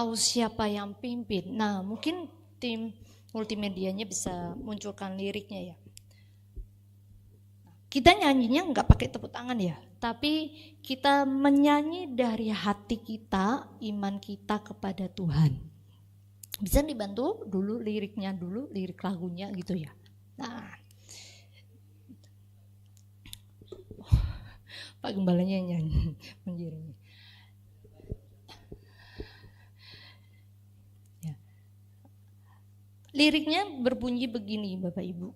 tahu siapa yang pimpin. Nah, mungkin tim multimedianya bisa munculkan liriknya ya. Kita nyanyinya nggak pakai tepuk tangan ya, tapi kita menyanyi dari hati kita, iman kita kepada Tuhan. Bisa dibantu dulu liriknya dulu, lirik lagunya gitu ya. Nah, Pak Gembalanya nyanyi mengiringi. Ya. Liriknya berbunyi begini, Bapak Ibu,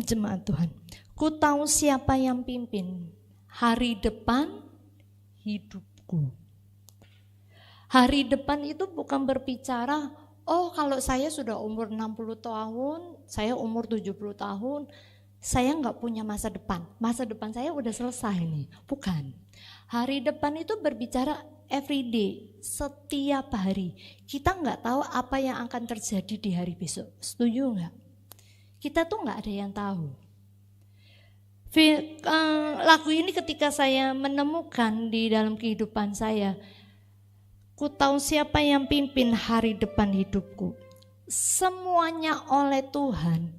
jemaat Tuhan. Ku tahu siapa yang pimpin hari depan hidupku. Hari depan itu bukan berbicara, oh kalau saya sudah umur 60 tahun, saya umur 70 tahun, saya nggak punya masa depan. Masa depan saya udah selesai nih. Bukan. Hari depan itu berbicara everyday, setiap hari. Kita nggak tahu apa yang akan terjadi di hari besok. Setuju nggak? Kita tuh nggak ada yang tahu. Lagu ini ketika saya menemukan di dalam kehidupan saya, ku tahu siapa yang pimpin hari depan hidupku. Semuanya oleh Tuhan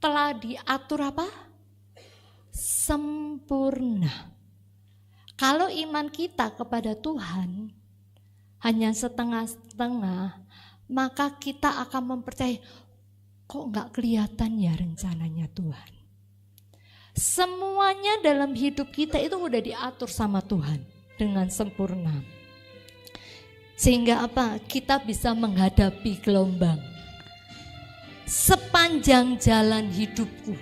telah diatur apa? Sempurna. Kalau iman kita kepada Tuhan hanya setengah-setengah, maka kita akan mempercayai, kok gak kelihatan ya rencananya Tuhan. Semuanya dalam hidup kita itu udah diatur sama Tuhan dengan sempurna. Sehingga apa? Kita bisa menghadapi gelombang sepanjang jalan hidupku.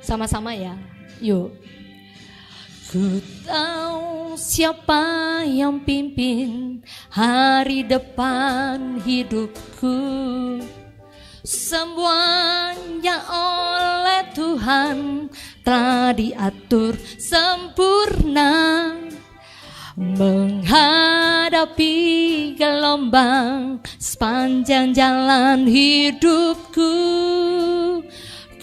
Sama-sama ya, yuk. Ku tahu siapa yang pimpin hari depan hidupku. Semuanya oleh Tuhan telah diatur sempurna. Menghadapi gelombang sepanjang jalan hidupku,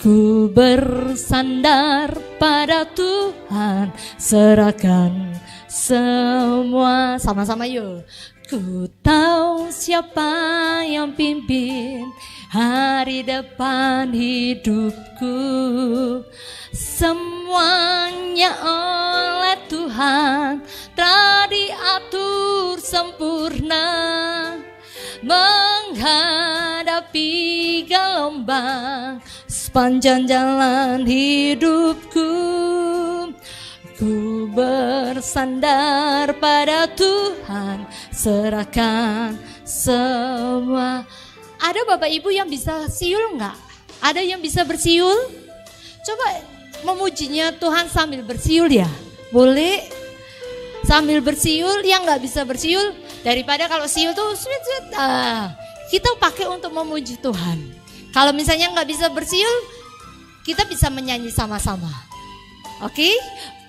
ku bersandar pada Tuhan, serahkan semua. Sama-sama yuk. Ku tahu siapa yang pimpin hari depan hidupku. Semuanya oleh Tuhan telah diatur sempurna. Menghadapi gelombang sepanjang jalan hidupku, ku bersandar pada Tuhan, serahkan semua. Ada Bapak Ibu yang bisa siul enggak? Ada yang bisa bersiul? Coba memujinya Tuhan sambil bersiul ya. Boleh sambil bersiul. Yang enggak bisa bersiul, daripada kalau siul tuh kita pakai untuk memuji Tuhan. Kalau misalnya enggak bisa bersiul, kita bisa menyanyi sama-sama. Oke?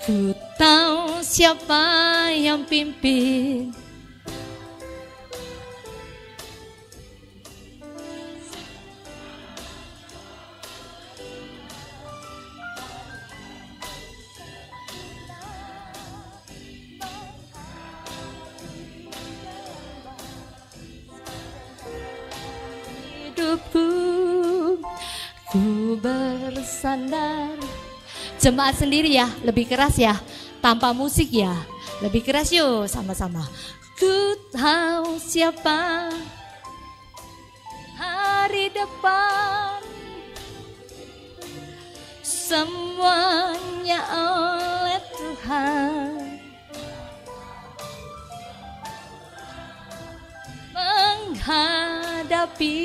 Ku tahu siapa yang pimpin. Hidupku, ku bersandar. Jemaat sendiri ya, lebih keras ya, tanpa musik ya, lebih keras yuk sama-sama. Ku tahu siapa hari depan, semuanya oleh Tuhan. Menghadapi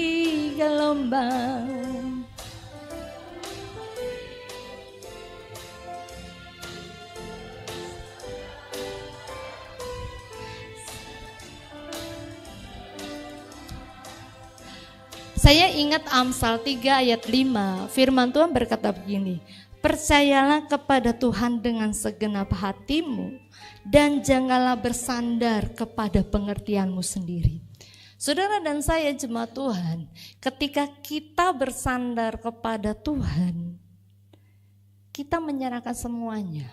gelombang, saya ingat Amsal 3 ayat 5, firman Tuhan berkata begini, percayalah kepada Tuhan dengan segenap hatimu dan janganlah bersandar kepada pengertianmu sendiri. Saudara dan saya jemaat Tuhan, ketika kita bersandar kepada Tuhan, kita menyerahkan semuanya.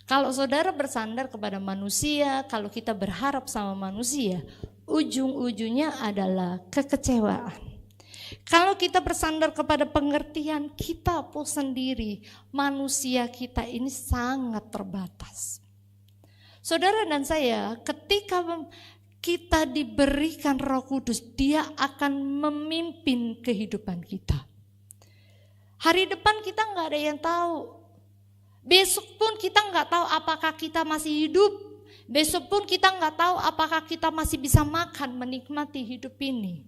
Kalau saudara bersandar kepada manusia, kalau kita berharap sama manusia, ujung-ujungnya adalah kekecewaan. Kalau kita bersandar kepada pengertian kita pun sendiri, manusia kita ini sangat terbatas. Saudara dan saya, ketika kita diberikan Roh Kudus, Dia akan memimpin kehidupan kita. Hari depan kita nggak ada yang tahu. Besok pun kita nggak tahu apakah kita masih hidup. Besok pun kita nggak tahu apakah kita masih bisa makan, menikmati hidup ini.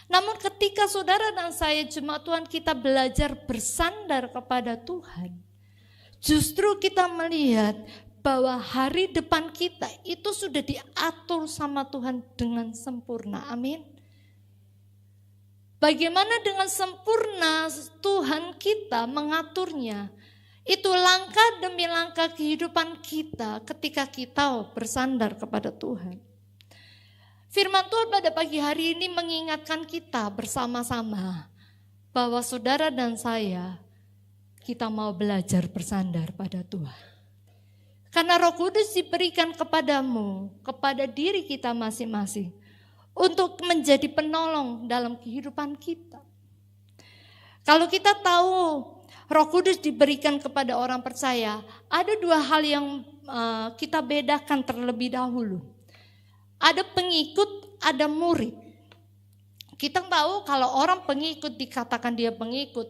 Namun ketika saudara dan saya jemaat Tuhan kita belajar bersandar kepada Tuhan, justru kita melihat bahwa hari depan kita itu sudah diatur sama Tuhan dengan sempurna. Amin. Bagaimana dengan sempurna Tuhan kita mengaturnya? Itu langkah demi langkah kehidupan kita ketika kita bersandar kepada Tuhan. Firman Tuhan pada pagi hari ini mengingatkan kita bersama-sama bahwa saudara dan saya, kita mau belajar bersandar pada Tuhan. Karena Roh Kudus diberikan kepadamu, kepada diri kita masing-masing, untuk menjadi penolong dalam kehidupan kita. Kalau kita tahu Roh Kudus diberikan kepada orang percaya, ada dua hal yang kita bedakan terlebih dahulu. Ada pengikut, ada murid. Kita tahu kalau orang pengikut dikatakan dia pengikut,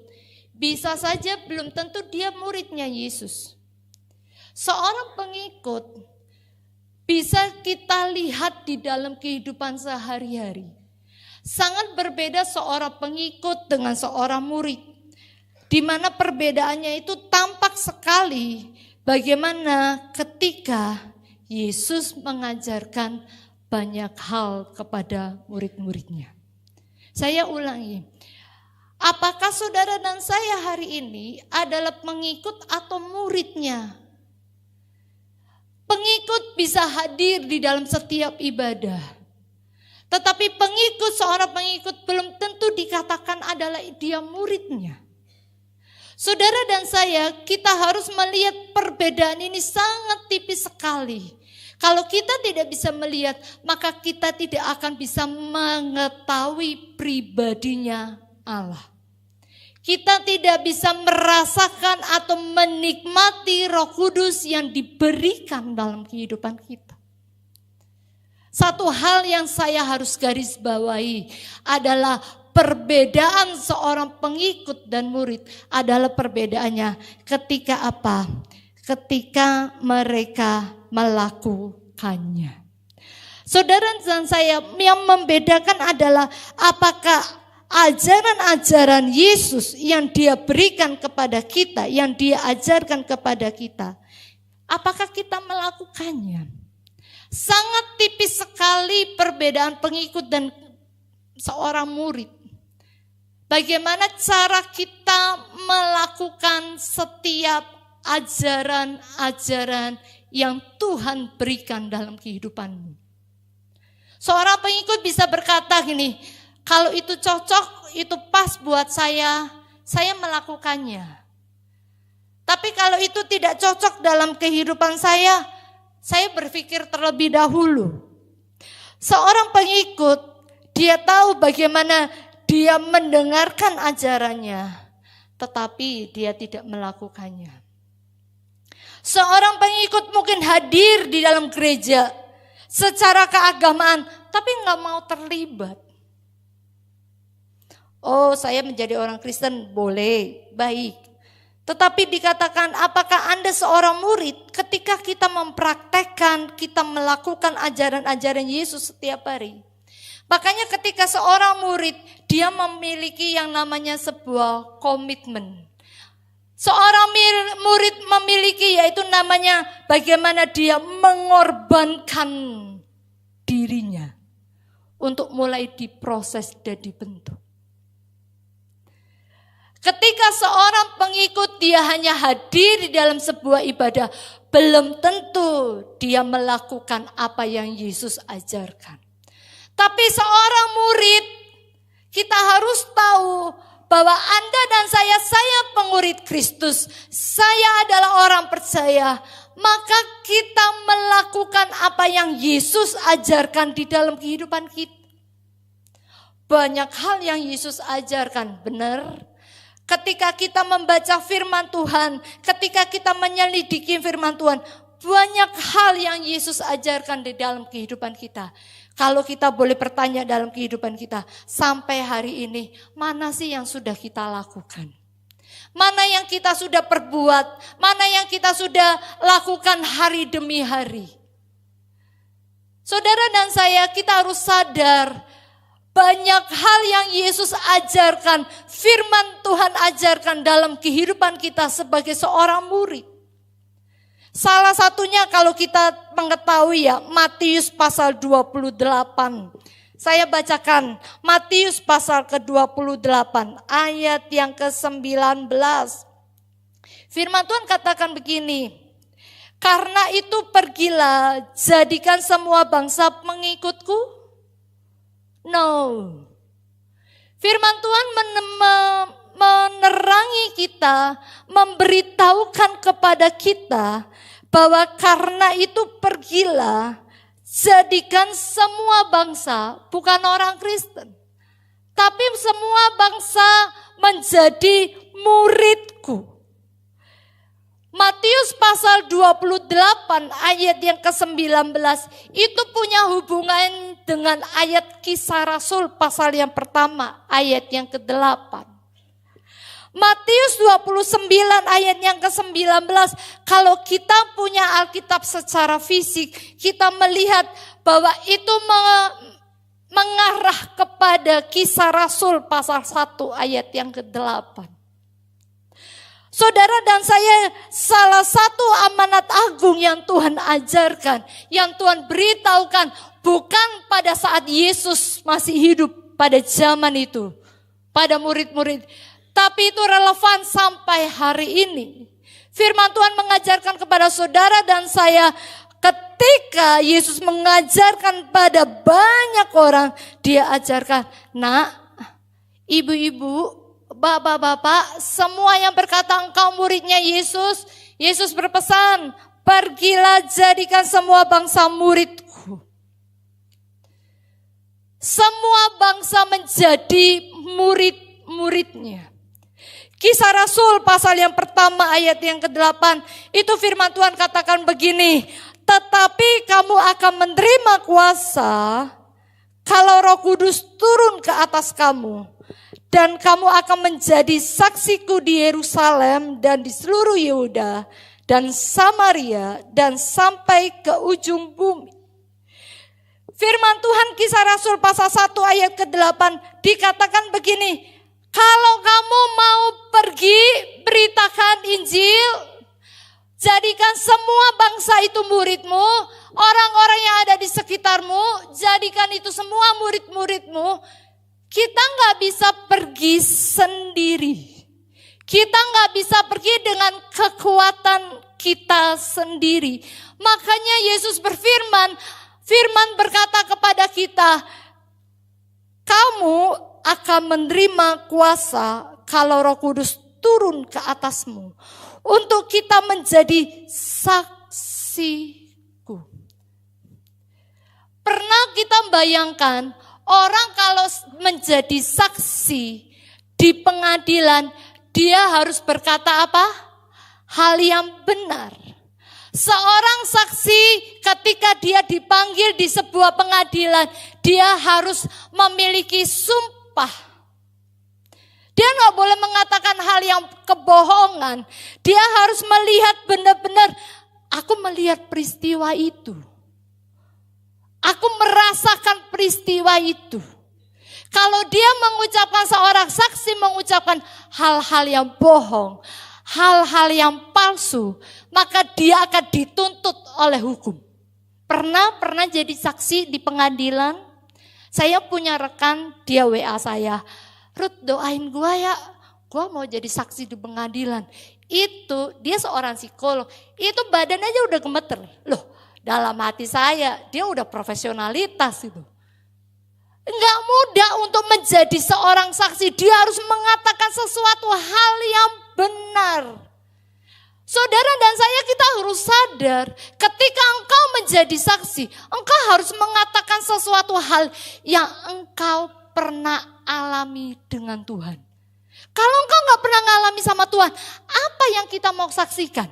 bisa saja belum tentu dia muridnya Yesus. Seorang pengikut bisa kita lihat di dalam kehidupan sehari-hari. Sangat berbeda seorang pengikut dengan seorang murid. Di mana perbedaannya itu tampak sekali bagaimana ketika Yesus mengajarkan banyak hal kepada murid-muridnya. Saya ulangi, apakah saudara dan saya hari ini adalah pengikut atau muridnya? Pengikut bisa hadir di dalam setiap ibadah. Tetapi pengikut, seorang pengikut belum tentu dikatakan adalah dia muridnya. Saudara dan saya, kita harus melihat perbedaan ini sangat tipis sekali. Kalau kita tidak bisa melihat, maka kita tidak akan bisa mengetahui pribadinya Allah. Kita tidak bisa merasakan atau menikmati Roh Kudus yang diberikan dalam kehidupan kita. Satu hal yang saya harus garis bawahi adalah perbedaan seorang pengikut dan murid adalah perbedaannya ketika apa? Ketika mereka melakukannya. Saudara dan saya, yang membedakan adalah apakah ajaran-ajaran Yesus yang dia berikan kepada kita, yang dia ajarkan kepada kita, apakah kita melakukannya? Sangat tipis sekali perbedaan pengikut dan seorang murid. Bagaimana cara kita melakukan setiap ajaran-ajaran yang Tuhan berikan dalam kehidupanmu. Seorang pengikut bisa berkata gini, kalau itu cocok, itu pas buat saya melakukannya. Tapi kalau itu tidak cocok dalam kehidupan saya berpikir terlebih dahulu. Seorang pengikut, dia tahu bagaimana dia mendengarkan ajarannya, tetapi dia tidak melakukannya. Seorang pengikut mungkin hadir di dalam gereja secara keagamaan, tapi nggak mau terlibat. Oh, saya menjadi orang Kristen boleh, baik. Tetapi dikatakan apakah Anda seorang murid ketika kita mempraktekkan, kita melakukan ajaran-ajaran Yesus setiap hari. Makanya ketika seorang murid, dia memiliki yang namanya sebuah komitmen. Seorang murid memiliki yaitu namanya bagaimana dia mengorbankan dirinya untuk mulai diproses dan dibentuk. Ketika seorang pengikut dia hanya hadir di dalam sebuah ibadah, belum tentu dia melakukan apa yang Yesus ajarkan. Tapi seorang murid, kita harus tahu bahwa Anda dan saya pengurit Kristus, saya adalah orang percaya, maka kita melakukan apa yang Yesus ajarkan di dalam kehidupan kita. Banyak hal yang Yesus ajarkan, benar. Ketika kita membaca firman Tuhan, ketika kita menyelidiki firman Tuhan, banyak hal yang Yesus ajarkan di dalam kehidupan kita. Kalau kita boleh bertanya dalam kehidupan kita, sampai hari ini, mana sih yang sudah kita lakukan? Mana yang kita sudah perbuat? Mana yang kita sudah lakukan hari demi hari? Saudara dan saya, kita harus sadar, banyak hal yang Yesus ajarkan, firman Tuhan ajarkan dalam kehidupan kita sebagai seorang murid. Salah satunya kalau kita mengetahui ya, Matius pasal 28. Saya bacakan Matius pasal ke-28 ayat yang ke-19. Firman Tuhan katakan begini, karena itu pergilah, jadikan semua bangsa mengikutku. No. Firman Tuhan menerangi kita, memberitahukan kepada kita bahwa karena itu pergilah, jadikan semua bangsa, bukan orang Kristen, tapi semua bangsa menjadi muridku. Matius pasal 28 ayat yang ke-19 itu punya hubungan dengan ayat Kisah Rasul pasal yang pertama ayat yang ke-8. Matius 29 ayat yang ke-19, kalau kita punya Alkitab secara fisik, kita melihat bahwa itu mengarah kepada Kisah Rasul pasal 1 ayat yang ke-8. Saudara dan saya, salah satu amanat agung yang Tuhan ajarkan, yang Tuhan beritahukan, bukan pada saat Yesus masih hidup pada zaman itu, pada murid-murid, tapi itu relevan sampai hari ini. Firman Tuhan mengajarkan kepada saudara dan saya, ketika Yesus mengajarkan pada banyak orang, dia ajarkan, nak, ibu-ibu, bapak-bapak, semua yang berkata engkau muridnya Yesus, Yesus berpesan, pergilah jadikan semua bangsa muridku. Semua bangsa menjadi murid-muridnya. Kisah Rasul pasal yang pertama ayat yang ke-8, itu firman Tuhan katakan begini, tetapi kamu akan menerima kuasa kalau Roh Kudus turun ke atas kamu. Dan kamu akan menjadi saksiku di Yerusalem dan di seluruh Yehuda dan Samaria dan sampai ke ujung bumi. Firman Tuhan Kisah Rasul pasal 1 ayat ke-8 dikatakan begini, kalau kamu mau pergi beritakan Injil, jadikan semua bangsa itu muridmu, orang-orang yang ada di sekitarmu, jadikan itu semua murid-muridmu. Kita nggak bisa pergi sendiri. Kita nggak bisa pergi dengan kekuatan kita sendiri. Makanya Yesus berfirman, firman berkata kepada kita, kamu akan menerima kuasa kalau Roh Kudus turun ke atasmu. Untuk kita menjadi saksiku. Pernah kita bayangkan, orang kalau menjadi saksi di pengadilan, dia harus berkata apa? Hal yang benar. Seorang saksi ketika dia dipanggil di sebuah pengadilan, dia harus memiliki sumpah. Dia nggak boleh mengatakan hal yang kebohongan. Dia harus melihat benar-benar, aku melihat peristiwa itu. Aku merasakan peristiwa itu. Kalau dia mengucapkan, seorang saksi mengucapkan hal-hal yang bohong, hal-hal yang palsu, maka dia akan dituntut oleh hukum. Pernah jadi saksi di pengadilan. Saya punya rekan, dia WA saya, Ruth doain gue ya, gue mau jadi saksi di pengadilan. Itu dia seorang psikolog, itu badan aja udah gemeter. Loh, dalam hati saya, dia udah profesionalitas itu. Enggak mudah untuk menjadi seorang saksi. Dia harus mengatakan sesuatu hal yang benar. Saudara dan saya, kita harus sadar ketika engkau menjadi saksi, engkau harus mengatakan sesuatu hal yang engkau pernah alami dengan Tuhan. Kalau engkau gak pernah ngalami sama Tuhan, apa yang kita mau saksikan?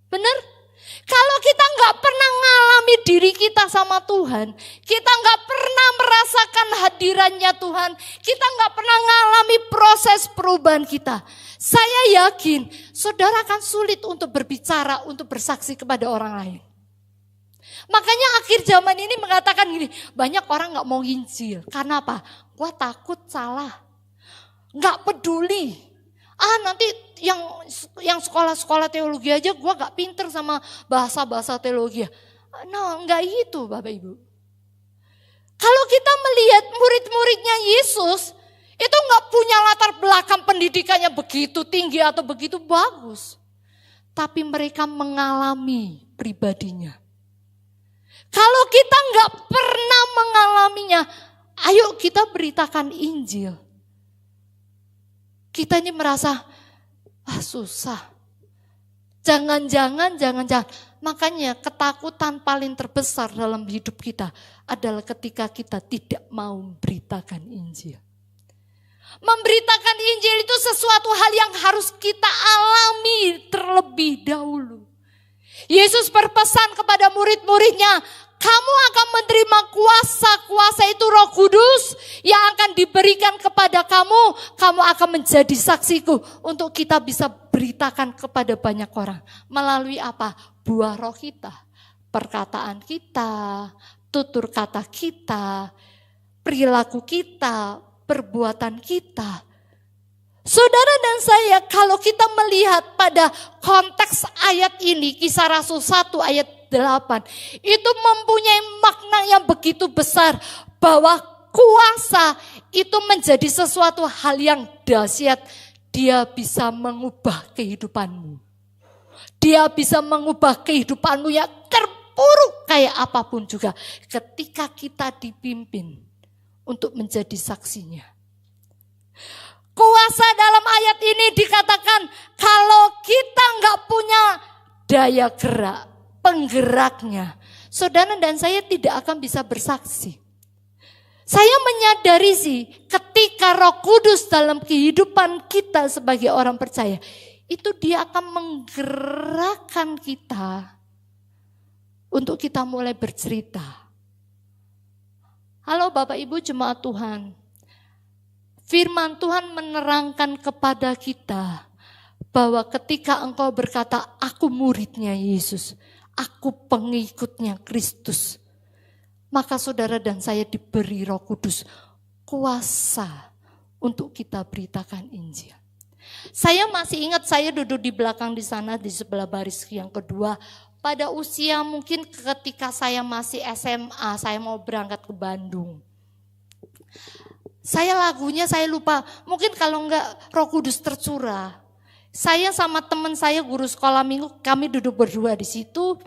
Benar? Kalau kita gak pernah ngalami diri kita sama Tuhan, kita gak pernah merasakan hadirannya Tuhan, kita gak pernah ngalami proses perubahan kita, saya yakin saudara akan sulit untuk berbicara, untuk bersaksi kepada orang lain. Makanya akhir zaman ini mengatakan gini, banyak orang gak mau Injil. Karena apa? Gua takut salah, gak peduli. Nanti yang sekolah-sekolah teologi aja gue gak pinter sama bahasa-bahasa teologi. No, enggak itu Bapak Ibu. Kalau kita melihat murid-muridnya Yesus, itu gak punya latar belakang pendidikannya begitu tinggi atau begitu bagus. Tapi mereka mengalami pribadinya. Kalau kita gak pernah mengalaminya, ayo kita beritakan Injil. Kita ini merasa, susah. Jangan-jangan. Makanya ketakutan paling terbesar dalam hidup kita adalah ketika kita tidak mau memberitakan Injil. Memberitakan Injil itu sesuatu hal yang harus kita alami terlebih dahulu. Yesus berpesan kepada murid-muridnya, kamu akan menerima kuasa itu Roh Kudus yang akan diberikan kepada kamu. Kamu akan menjadi saksiku untuk kita bisa beritakan kepada banyak orang. Melalui apa? Buah roh kita, perkataan kita, tutur kata kita, perilaku kita, perbuatan kita. Saudara dan saya, kalau kita melihat pada konteks ayat ini, Kisah Rasul 1 ayat 8, itu mempunyai makna yang begitu besar bahwa kuasa itu menjadi sesuatu hal yang dahsyat. Dia bisa mengubah kehidupanmu. Dia bisa mengubah kehidupanmu yang terpuruk kayak apapun juga ketika kita dipimpin untuk menjadi saksinya. Kuasa dalam ayat ini dikatakan kalau kita nggak punya daya gerak, penggeraknya, saudara dan saya tidak akan bisa bersaksi. Saya menyadari sih ketika Roh Kudus dalam kehidupan kita sebagai orang percaya, itu dia akan menggerakkan kita untuk kita mulai bercerita. Halo Bapak Ibu jemaat Tuhan, firman Tuhan menerangkan kepada kita bahwa ketika engkau berkata, aku muridnya Yesus, aku pengikutnya Kristus, maka saudara dan saya diberi Roh Kudus kuasa untuk kita beritakan Injil. Saya masih ingat saya duduk di belakang di sana di sebelah baris yang kedua. Pada usia mungkin ketika saya masih SMA, saya mau berangkat ke Bandung. Lagunya saya lupa, mungkin kalau enggak Roh Kudus tercurah. Saya sama teman saya guru sekolah minggu, kami duduk berdua di situ.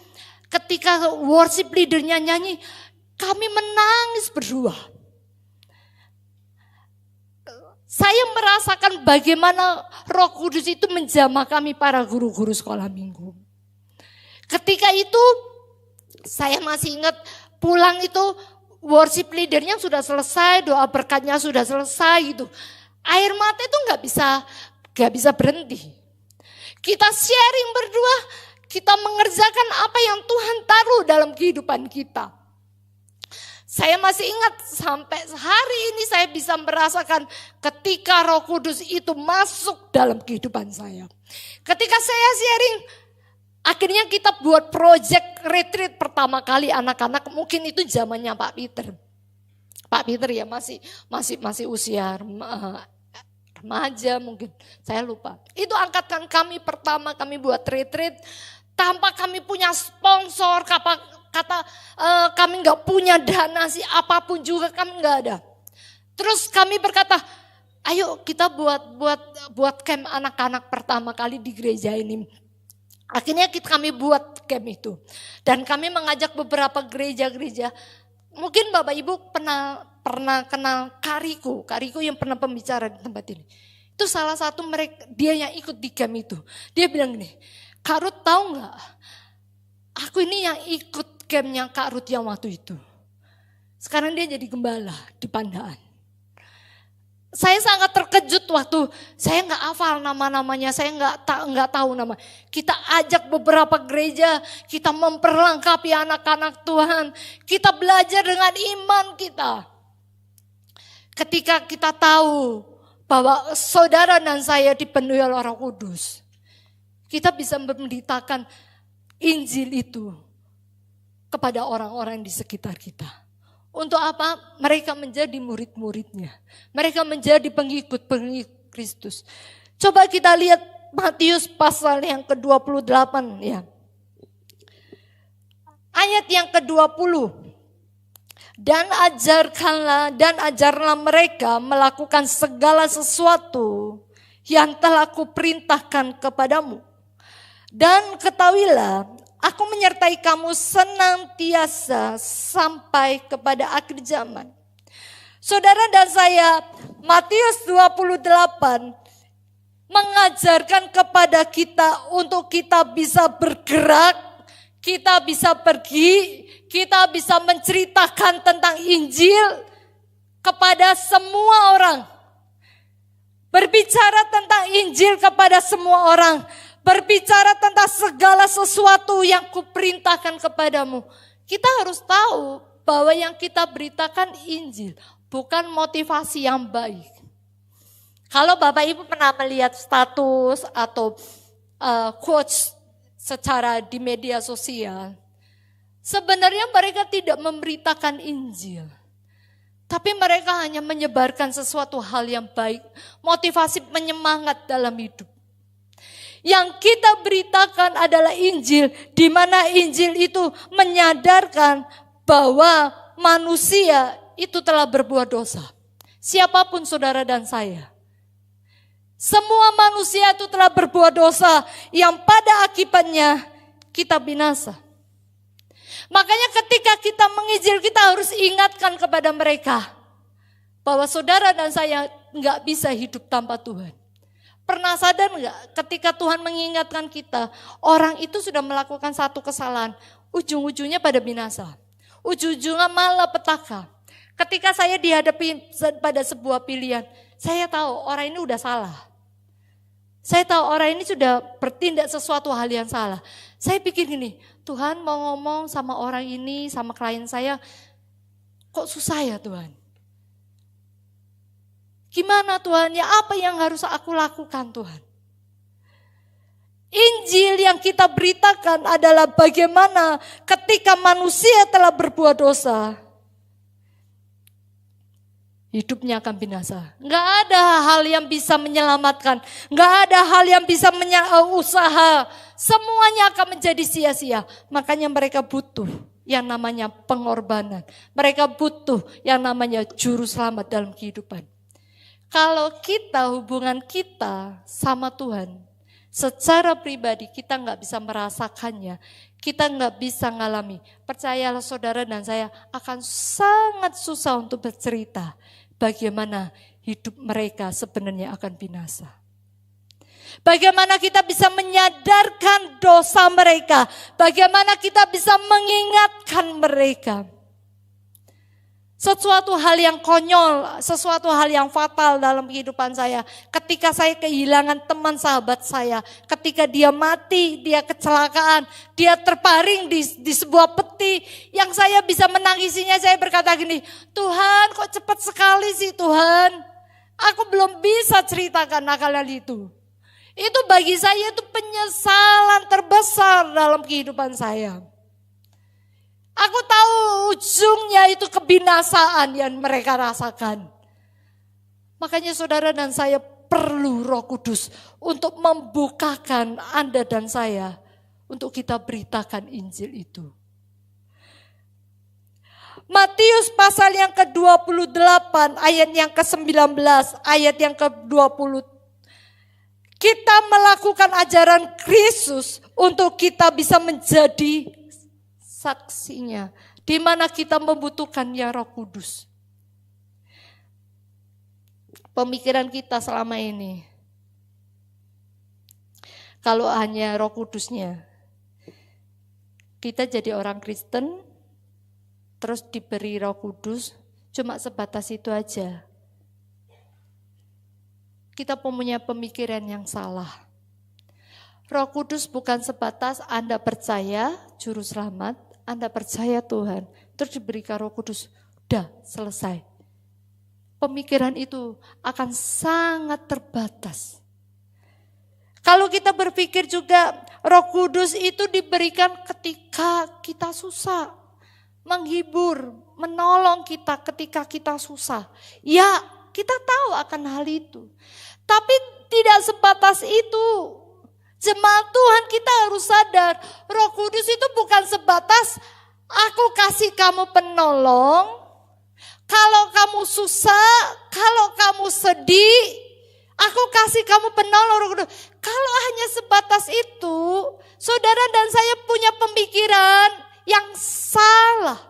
Ketika worship leadernya nyanyi, kami menangis berdua. Saya merasakan bagaimana Roh Kudus itu menjamah kami para guru-guru sekolah minggu. Ketika itu saya masih ingat pulang itu worship leadernya sudah selesai, doa berkatnya sudah selesai gitu. Air mata itu nggak bisa berhenti. Kita sharing berdua, kita mengerjakan apa yang Tuhan taruh dalam kehidupan kita. Saya masih ingat sampai hari ini saya bisa merasakan ketika Roh Kudus itu masuk dalam kehidupan saya. Ketika saya sharing, akhirnya kita buat project retreat pertama kali anak-anak, mungkin itu zamannya Pak Peter. Pak Peter ya masih usia remaja mungkin, saya lupa. Itu angkatan kami pertama kami buat retreat tanpa kami punya sponsor, kami nggak punya dana sih apapun juga kami nggak ada. Terus kami berkata, ayo kita buat camp anak-anak pertama kali di gereja ini. Akhirnya kami buat camp itu. Dan kami mengajak beberapa gereja-gereja. Mungkin Bapak Ibu pernah pernah kenal Kariko yang pernah pembicara di tempat ini. Itu salah satu mereka, dia yang ikut di camp itu. Dia bilang gini, Kak Ruth tahu nggak? Aku ini yang ikut campnya Kak Ruth yang waktu itu. Sekarang dia jadi gembala di Pandaan. Saya sangat terkejut waktu saya nggak hafal nama-namanya, saya nggak tahu nama. Kita ajak beberapa gereja, kita memperlengkapi anak-anak Tuhan, kita belajar dengan iman kita. Ketika kita tahu bahwa saudara dan saya dipenuhi oleh Roh Kudus, kita bisa memberitakan Injil itu kepada orang-orang di sekitar kita. Untuk apa? Mereka menjadi murid-muridnya. Mereka menjadi pengikut-pengikut Kristus. Coba kita lihat Matius pasal yang ke-28 ya. Ayat yang ke-20. Dan ajarlah mereka melakukan segala sesuatu yang telah kuperintahkan kepadamu. Dan ketahuilah, aku menyertai kamu senantiasa sampai kepada akhir zaman. Saudara dan saya, Matius 28 mengajarkan kepada kita untuk kita bisa bergerak, kita bisa pergi, kita bisa menceritakan tentang Injil kepada semua orang. Berbicara tentang Injil kepada semua orang. Berbicara tentang segala sesuatu yang kuperintahkan kepadamu. Kita harus tahu bahwa yang kita beritakan Injil, bukan motivasi yang baik. Kalau Bapak Ibu pernah melihat status atau quotes secara di media sosial, sebenarnya mereka tidak memberitakan Injil. Tapi mereka hanya menyebarkan sesuatu hal yang baik, motivasi penyemangat dalam hidup. Yang kita beritakan adalah Injil, di mana Injil itu menyadarkan bahwa manusia itu telah berbuat dosa. Siapapun saudara dan saya. Semua manusia itu telah berbuat dosa yang pada akibatnya kita binasa. Makanya ketika kita menginjil, kita harus ingatkan kepada mereka bahwa saudara dan saya nggak bisa hidup tanpa Tuhan. Pernah sadar nggak ketika Tuhan mengingatkan kita, orang itu sudah melakukan satu kesalahan, ujung-ujungnya pada binasa. Ujung-ujungnya malapetaka. Ketika saya dihadapi pada sebuah pilihan, saya tahu orang ini udah salah. Saya tahu orang ini sudah bertindak sesuatu hal yang salah. Saya pikir gini, Tuhan mau ngomong sama orang ini, sama klien saya, kok susah ya Tuhan? Gimana Tuhan, ya apa yang harus aku lakukan Tuhan? Injil yang kita beritakan adalah bagaimana ketika manusia telah berbuat dosa, hidupnya akan binasa. Enggak ada hal yang bisa menyelamatkan, enggak ada hal yang bisa usaha, semuanya akan menjadi sia-sia. Makanya mereka butuh yang namanya pengorbanan. Mereka butuh yang namanya juru selamat dalam kehidupan. Kalau hubungan kita sama Tuhan, secara pribadi kita nggak bisa merasakannya, kita nggak bisa ngalami. Percayalah saudara dan saya akan sangat susah untuk bercerita bagaimana hidup mereka sebenarnya akan binasa. Bagaimana kita bisa menyadarkan dosa mereka, bagaimana kita bisa mengingatkan mereka. Sesuatu hal yang konyol, sesuatu hal yang fatal dalam kehidupan saya. Ketika saya kehilangan teman sahabat saya, ketika dia mati, dia kecelakaan, dia terbaring di sebuah peti. Yang saya bisa menangisinya, saya berkata gini, Tuhan kok cepat sekali sih Tuhan. Aku belum bisa ceritakan hal itu. Itu bagi saya itu penyesalan terbesar dalam kehidupan saya. Aku tahu ujungnya itu kebinasaan yang mereka rasakan. Makanya saudara dan saya perlu Roh Kudus untuk membukakan Anda dan saya untuk kita beritakan Injil itu. Matius pasal yang ke-28 ayat yang ke-19, ayat yang ke-20. Kita melakukan ajaran Kristus untuk kita bisa menjadi saksinya, di mana kita membutuhkan ya Roh Kudus. pemikiran kita selama ini. Kalau hanya Roh Kudusnya, kita jadi orang Kristen, terus diberi Roh Kudus, cuma sebatas itu aja. Kita punya pemikiran yang salah. Roh Kudus bukan sebatas Anda percaya Juru Selamat, Anda percaya Tuhan, terus diberikan Roh Kudus, udah selesai. Pemikiran itu akan sangat terbatas. Kalau kita berpikir juga Roh Kudus itu diberikan ketika kita susah, menghibur, menolong kita ketika kita susah. Ya, kita tahu akan hal itu. Tapi tidak sebatas itu. Jemaat Tuhan, kita harus sadar, Roh Kudus itu bukan sebatas aku kasih kamu penolong. Kalau kamu susah, kalau kamu sedih, aku kasih kamu penolong Roh Kudus. Kalau hanya sebatas itu, saudara dan saya punya pemikiran yang salah.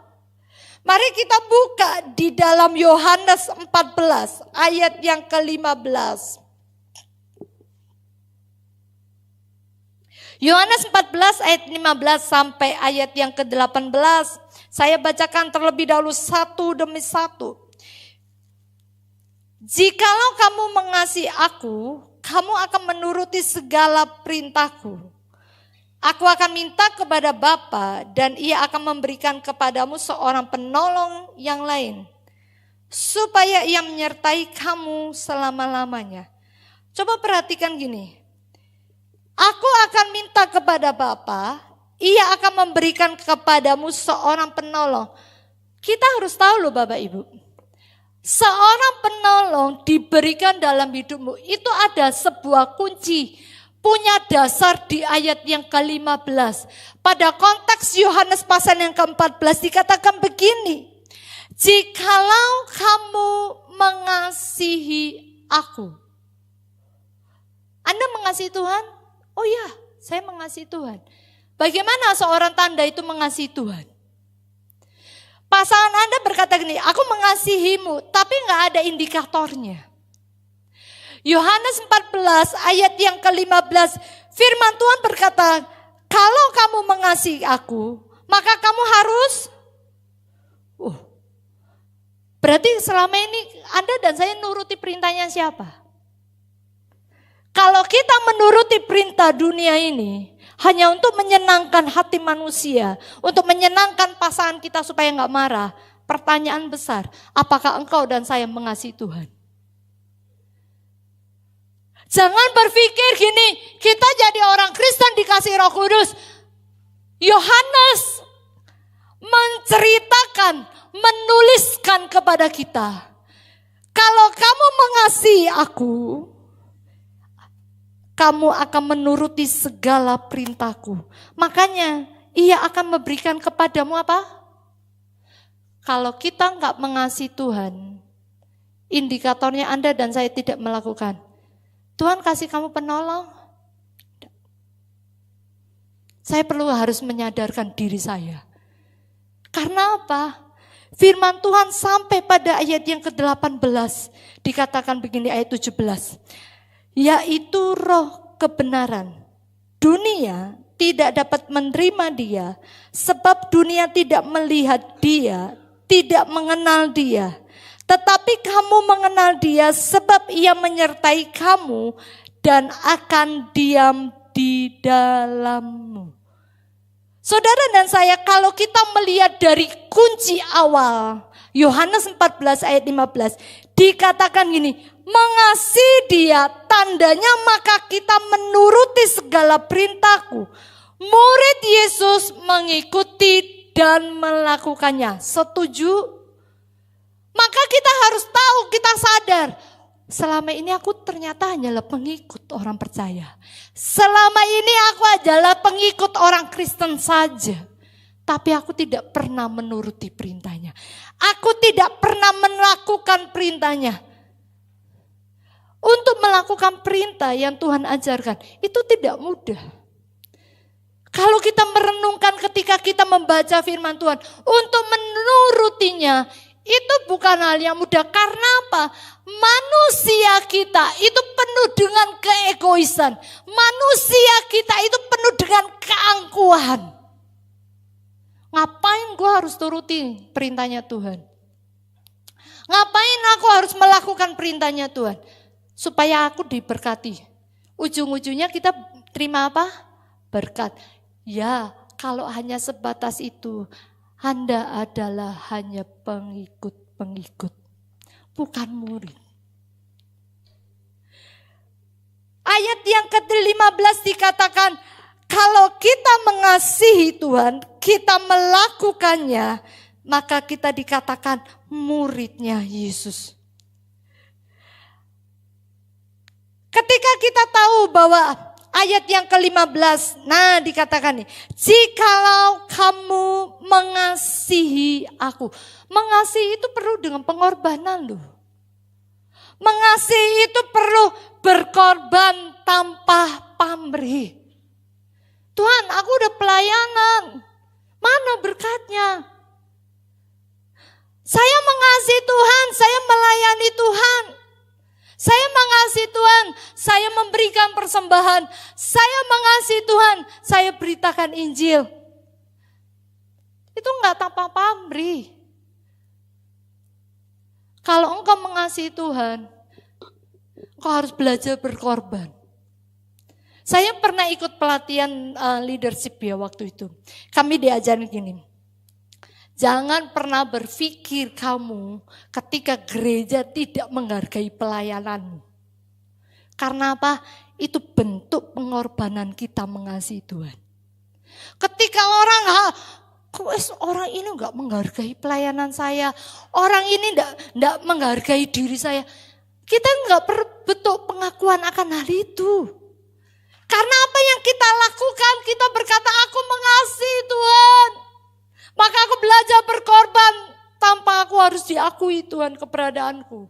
Mari kita buka di dalam Yohanes 14 ayat yang ke-15. Yohanes 14 ayat 15 sampai ayat yang ke-18. Saya bacakan terlebih dahulu satu demi satu. Jikalau kamu mengasihi aku, kamu akan menuruti segala perintahku. Aku akan minta kepada Bapa dan ia akan memberikan kepadamu seorang penolong yang lain, supaya ia menyertai kamu selama-lamanya. Coba perhatikan gini. Aku akan minta kepada Bapa, ia akan memberikan kepadamu seorang penolong. Kita harus tahu loh Bapak Ibu. Seorang penolong diberikan dalam hidupmu, itu ada sebuah kunci. Punya dasar di ayat yang ke-15. Pada konteks Yohanes pasal yang ke-14 dikatakan begini. Jikalau kamu mengasihi aku. Anda mengasihi Tuhan? Oh ya, saya mengasihi Tuhan. Bagaimana seorang tanda itu mengasihi Tuhan? Pasangan Anda berkata gini, aku mengasihimu, tapi nggak ada indikatornya. Yohanes 14 ayat yang ke-15, firman Tuhan berkata, kalau kamu mengasihi aku, maka kamu harus, berarti selama ini Anda dan saya nuruti perintahnya siapa? Kalau kita menuruti perintah dunia ini, hanya untuk menyenangkan hati manusia, untuk menyenangkan pasangan kita supaya nggak marah, pertanyaan besar, apakah engkau dan saya mengasihi Tuhan? Jangan berpikir gini, kita jadi orang Kristen dikasih Roh Kudus. Yohanes menceritakan, menuliskan kepada kita, kalau kamu mengasihi aku, kamu akan menuruti segala perintahku. Makanya ia akan memberikan kepadamu apa? Kalau kita nggak mengasihi Tuhan, indikatornya Anda dan saya tidak melakukan. Tuhan kasih kamu penolong. Saya perlu harus menyadarkan diri saya. Karena apa? Firman Tuhan sampai pada ayat yang ke-18 dikatakan begini, ayat 17. Yaitu roh kebenaran. Dunia tidak dapat menerima dia, sebab dunia tidak melihat dia, tidak mengenal dia. Tetapi kamu mengenal dia, sebab ia menyertai kamu dan akan diam di dalammu. Saudara dan saya, kalau kita melihat dari kunci awal, Yohanes 14 ayat 15, dikatakan gini, mengasihi dia, tandanya maka kita menuruti segala perintahku. Murid Yesus mengikuti dan melakukannya. Setuju? Maka kita harus tahu, kita sadar, selama ini aku ternyata hanyalah pengikut orang percaya. Selama ini aku adalah pengikut orang Kristen saja. Tapi aku tidak pernah menuruti perintahnya. Aku tidak pernah melakukan perintahnya. Untuk melakukan perintah yang Tuhan ajarkan, itu tidak mudah. Kalau kita merenungkan ketika kita membaca firman Tuhan, untuk menurutinya, itu bukan hal yang mudah. Karena apa? Manusia kita itu penuh dengan keegoisan. Manusia kita itu penuh dengan keangkuhan. Ngapain gue harus turuti perintahnya Tuhan? Ngapain aku harus melakukan perintahnya Tuhan? Supaya aku diberkati. Ujung-ujungnya kita terima apa? Berkat. Ya, kalau hanya sebatas itu, Anda adalah hanya pengikut-pengikut, bukan murid. Ayat yang ke-15 dikatakan, kalau kita mengasihi Tuhan, kita melakukannya, maka kita dikatakan muridnya Yesus. Ketika kita tahu bahwa ayat yang ke-15, nah dikatakan nih, jikalau kamu mengasihi aku. Mengasihi itu perlu dengan pengorbanan loh. Mengasihi itu perlu berkorban tanpa pamrih. Tuhan, aku udah pelayanan, mana berkatnya? Saya mengasihi Tuhan, saya melayani Tuhan. Saya mengasihi Tuhan, saya memberikan persembahan. Saya mengasihi Tuhan, saya beritakan Injil. Itu enggak tanpa pamrih. Kalau engkau mengasihi Tuhan, engkau harus belajar berkorban. Saya pernah ikut pelatihan leadership ya waktu itu. Kami diajarin gini. Jangan pernah berpikir kamu ketika gereja tidak menghargai pelayananmu. Karena apa? Itu bentuk pengorbanan kita mengasihi Tuhan. Ketika orang ini enggak menghargai pelayanan saya. Orang ini enggak menghargai diri saya. Kita enggak perlu bentuk pengakuan akan hal itu. Karena apa yang kita lakukan, kita berkata aku mengasihi Tuhan. Maka aku belajar berkorban tanpa aku harus diakui Tuhan keberadaanku.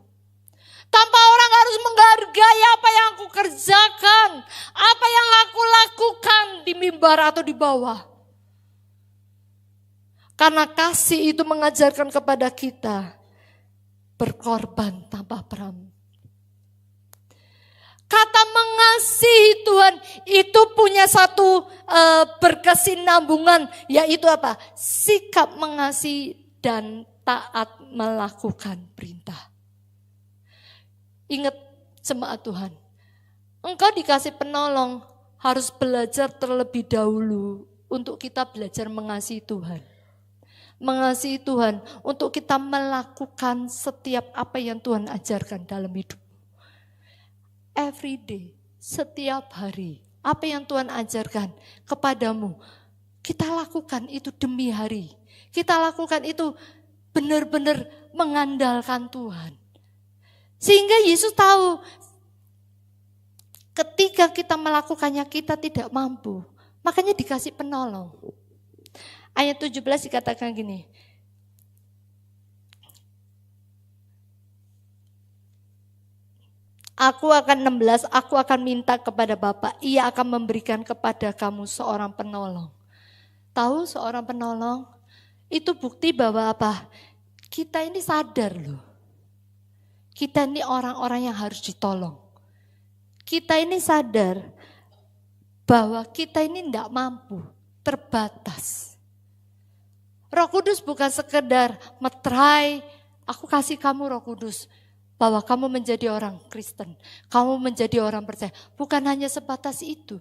Tanpa orang harus menghargai apa yang aku kerjakan. Apa yang aku lakukan di mimbar atau di bawah. Karena kasih itu mengajarkan kepada kita berkorban tanpa pamrih. Kata mengasihi Tuhan itu punya satu berkesinambungan, yaitu apa? Sikap mengasihi dan taat melakukan perintah. Ingat jemaat Tuhan, engkau dikasih penolong harus belajar terlebih dahulu untuk kita belajar mengasihi Tuhan. Mengasihi Tuhan untuk kita melakukan setiap apa yang Tuhan ajarkan dalam hidup. Every day, setiap hari, apa yang Tuhan ajarkan kepadamu, kita lakukan itu demi hari. Kita lakukan itu benar-benar mengandalkan Tuhan. Sehingga Yesus tahu, ketika kita melakukannya kita tidak mampu, makanya dikasih penolong. Ayat 17 dikatakan gini, aku akan minta kepada Bapa, Ia akan memberikan kepada kamu seorang penolong. Tahu seorang penolong? Itu bukti bahwa apa? Kita ini sadar loh. Kita ini orang-orang yang harus ditolong. Kita ini sadar bahwa kita ini tidak mampu, terbatas. Roh Kudus bukan sekedar meterai, aku kasih kamu Roh Kudus. Bahwa kamu menjadi orang Kristen, kamu menjadi orang percaya. Bukan hanya sebatas itu.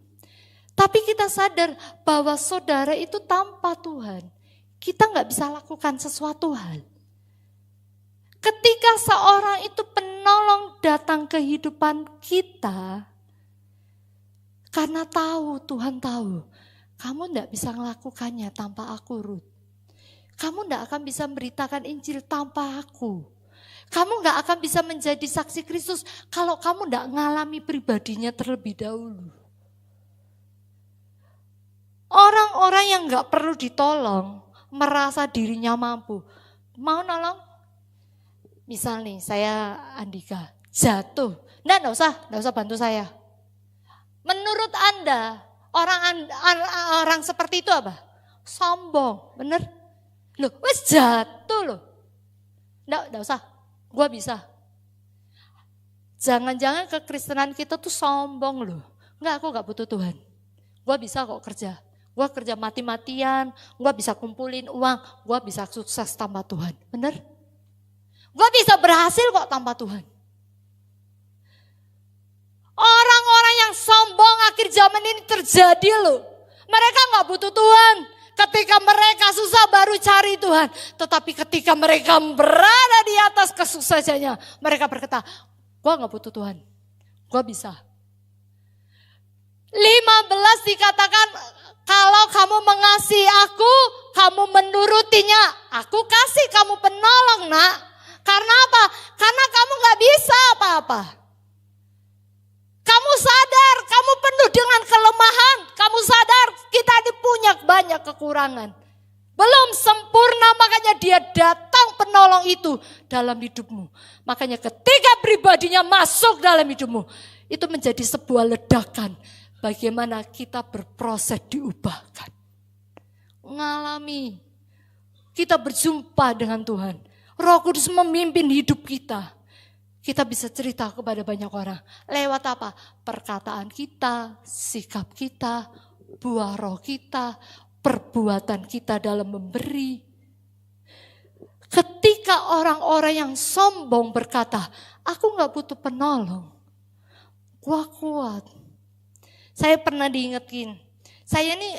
Tapi kita sadar bahwa saudara itu tanpa Tuhan, kita nggak bisa lakukan sesuatu hal. Ketika seorang itu penolong datang ke kehidupan kita, karena tahu, Tuhan tahu, kamu nggak bisa melakukannya tanpa aku, Ruth. Kamu nggak akan bisa memberitakan Injil tanpa aku. Kamu gak akan bisa menjadi saksi Kristus kalau kamu gak ngalami pribadinya terlebih dahulu. Orang-orang yang gak perlu ditolong, merasa dirinya mampu. Mau nolong? Misal nih, saya Andika, jatuh. Nggak usah bantu saya. Menurut Anda, orang seperti itu apa? Sombong, bener? Loh, wes jatuh loh. Enggak usah, gue bisa. Jangan-jangan kekristenan kita tuh sombong loh. Enggak, aku gak butuh Tuhan. Gue bisa kok kerja. Gue kerja mati-matian, gue bisa kumpulin uang, gue bisa sukses tanpa Tuhan. Bener? Gue bisa berhasil kok tanpa Tuhan. Orang-orang yang sombong akhir zaman ini terjadi loh. Mereka gak butuh Tuhan. Ketika mereka susah baru cari Tuhan. Tetapi ketika mereka berada di atas kesuksesannya, mereka berkata, gue gak butuh Tuhan. Gue bisa. 15 dikatakan, kalau kamu mengasihi aku, kamu menurutinya. Aku kasih kamu penolong, nak. Karena apa? Karena kamu gak bisa apa-apa. Kamu sadar, kamu penuh dengan kelemahan. Kamu sadar, kita ini punya banyak kekurangan. Belum sempurna, makanya dia datang penolong itu dalam hidupmu. Makanya ketika pribadinya masuk dalam hidupmu, itu menjadi sebuah ledakan. Bagaimana kita berproses diubahkan. Mengalami, kita berjumpa dengan Tuhan. Roh Kudus memimpin hidup kita. Kita bisa cerita kepada banyak orang. Lewat apa? Perkataan kita, sikap kita, buah roh kita, perbuatan kita dalam memberi. Ketika orang-orang yang sombong berkata, aku gak butuh penolong. Gua kuat. Saya pernah diingetin. Saya ini,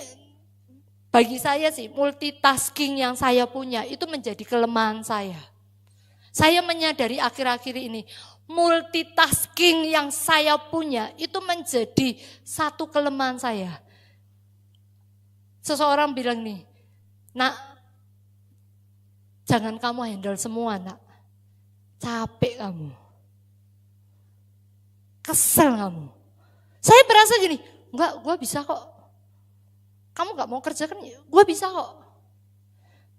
bagi saya sih, multitasking yang saya punya itu menjadi kelemahan saya. Saya menyadari akhir-akhir ini multitasking yang saya punya itu menjadi satu kelemahan saya. Seseorang bilang nih, nak, jangan kamu handle semua, nak. Capek kamu. Kesel kamu. Saya berasa gini, enggak, gue bisa kok. Kamu gak mau kerja kan, gue bisa kok.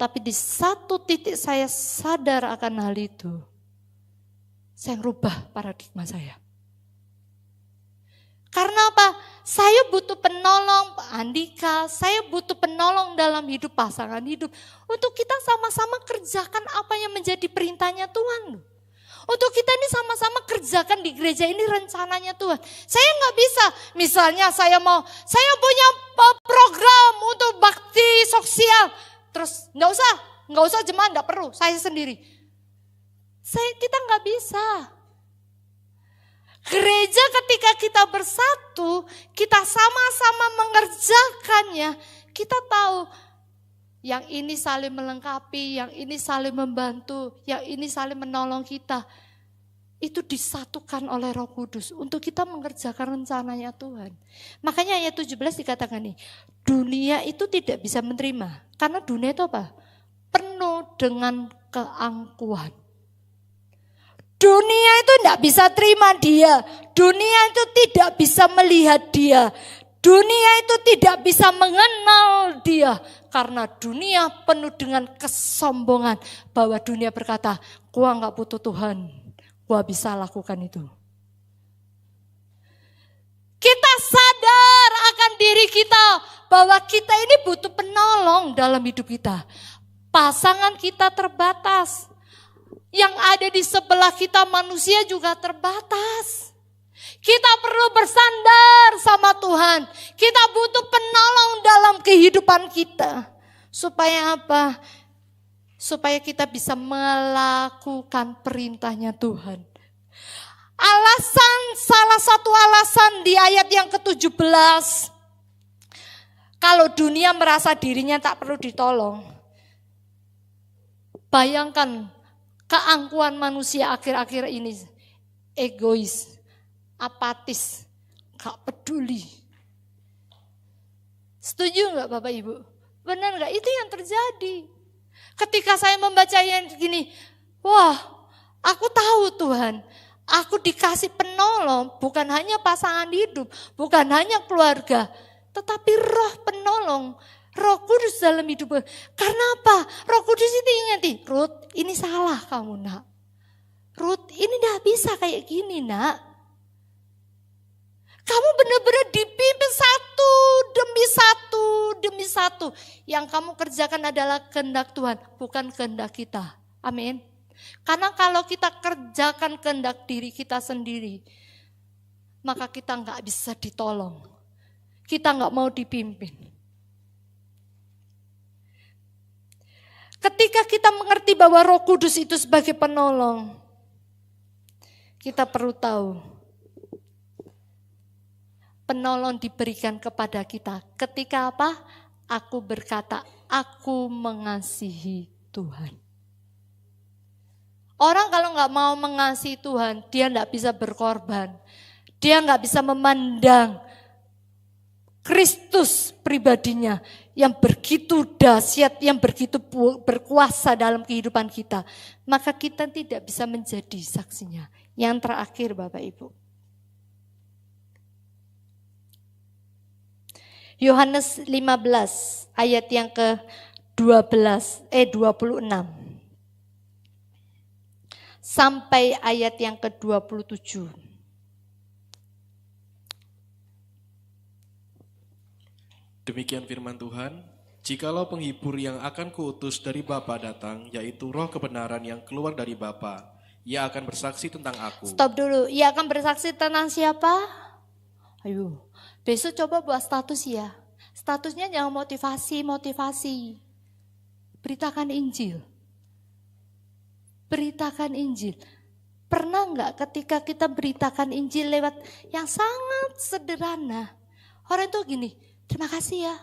Tapi di satu titik saya sadar akan hal itu. Saya rubah paradigma saya. Karena apa? Saya butuh penolong, Pak Andika. Saya butuh penolong dalam hidup pasangan hidup. Untuk kita sama-sama kerjakan apa yang menjadi perintahnya Tuhan. Untuk kita ini sama-sama kerjakan di gereja ini rencananya Tuhan. Saya gak bisa, misalnya saya punya program untuk bakti sosial. Terus nggak usah jemaat, nggak perlu, saya sendiri. Kita nggak bisa. Gereja ketika kita bersatu, kita sama-sama mengerjakannya, kita tahu yang ini saling melengkapi, yang ini saling membantu, yang ini saling menolong kita. Itu disatukan oleh Roh Kudus untuk kita mengerjakan rencananya Tuhan. Makanya ayat 17 dikatakan nih, dunia itu tidak bisa menerima. Karena dunia itu apa? Penuh dengan keangkuhan. Dunia itu tidak bisa terima dia. Dunia itu tidak bisa melihat dia. Dunia itu tidak bisa mengenal dia. Karena dunia penuh dengan kesombongan. Bahwa dunia berkata, gua gak butuh Tuhan. Gua bisa lakukan itu. Kita sadar akan diri kita bahwa kita ini butuh penolong dalam hidup kita. Pasangan kita terbatas. Yang ada di sebelah kita manusia juga terbatas. Kita perlu bersandar sama Tuhan. Kita butuh penolong dalam kehidupan kita. Supaya apa? Supaya kita bisa melakukan perintahnya Tuhan. Salah satu alasan di ayat yang ke-17. Kalau dunia merasa dirinya tak perlu ditolong. Bayangkan keangkuhan manusia akhir-akhir ini. Egois, apatis, gak peduli. Setuju gak Bapak Ibu? Benar gak? Itu yang terjadi. Ketika saya membaca yang begini, wah, aku tahu Tuhan, aku dikasih penolong, bukan hanya pasangan hidup, bukan hanya keluarga, tetapi roh penolong, Roh Kudus dalam hidup. Karena apa? Roh Kudus itu ingati, Ruth, ini salah kamu nak. Ruth, ini gak bisa kayak gini nak. Kamu benar-benar dipimpin satu demi satu. Yang kamu kerjakan adalah kehendak Tuhan, bukan kehendak kita. Amin. Karena kalau kita kerjakan kehendak diri kita sendiri, maka kita nggak bisa ditolong. Kita nggak mau dipimpin. Ketika kita mengerti bahwa Roh Kudus itu sebagai penolong, kita perlu tahu, penolong diberikan kepada kita. Ketika apa? Aku berkata, aku mengasihi Tuhan. Orang kalau nggak mau mengasihi Tuhan, dia nggak bisa berkorban. Dia nggak bisa memandang Kristus pribadinya yang begitu dahsyat, yang begitu berkuasa dalam kehidupan kita. Maka kita tidak bisa menjadi saksinya. Yang terakhir Bapak Ibu. Yohanes 15 ayat yang ke-26 sampai ayat yang ke-27. Demikian firman Tuhan, jikalau penghibur yang akan kuutus dari Bapa datang, yaitu Roh kebenaran yang keluar dari Bapa, ia akan bersaksi tentang aku. Stop dulu, ia akan bersaksi tentang siapa? Ayo, besok coba buat status ya. Statusnya jangan motivasi. Beritakan Injil. Beritakan Injil. Pernah enggak ketika kita beritakan Injil lewat yang sangat sederhana, orang itu gini, terima kasih ya.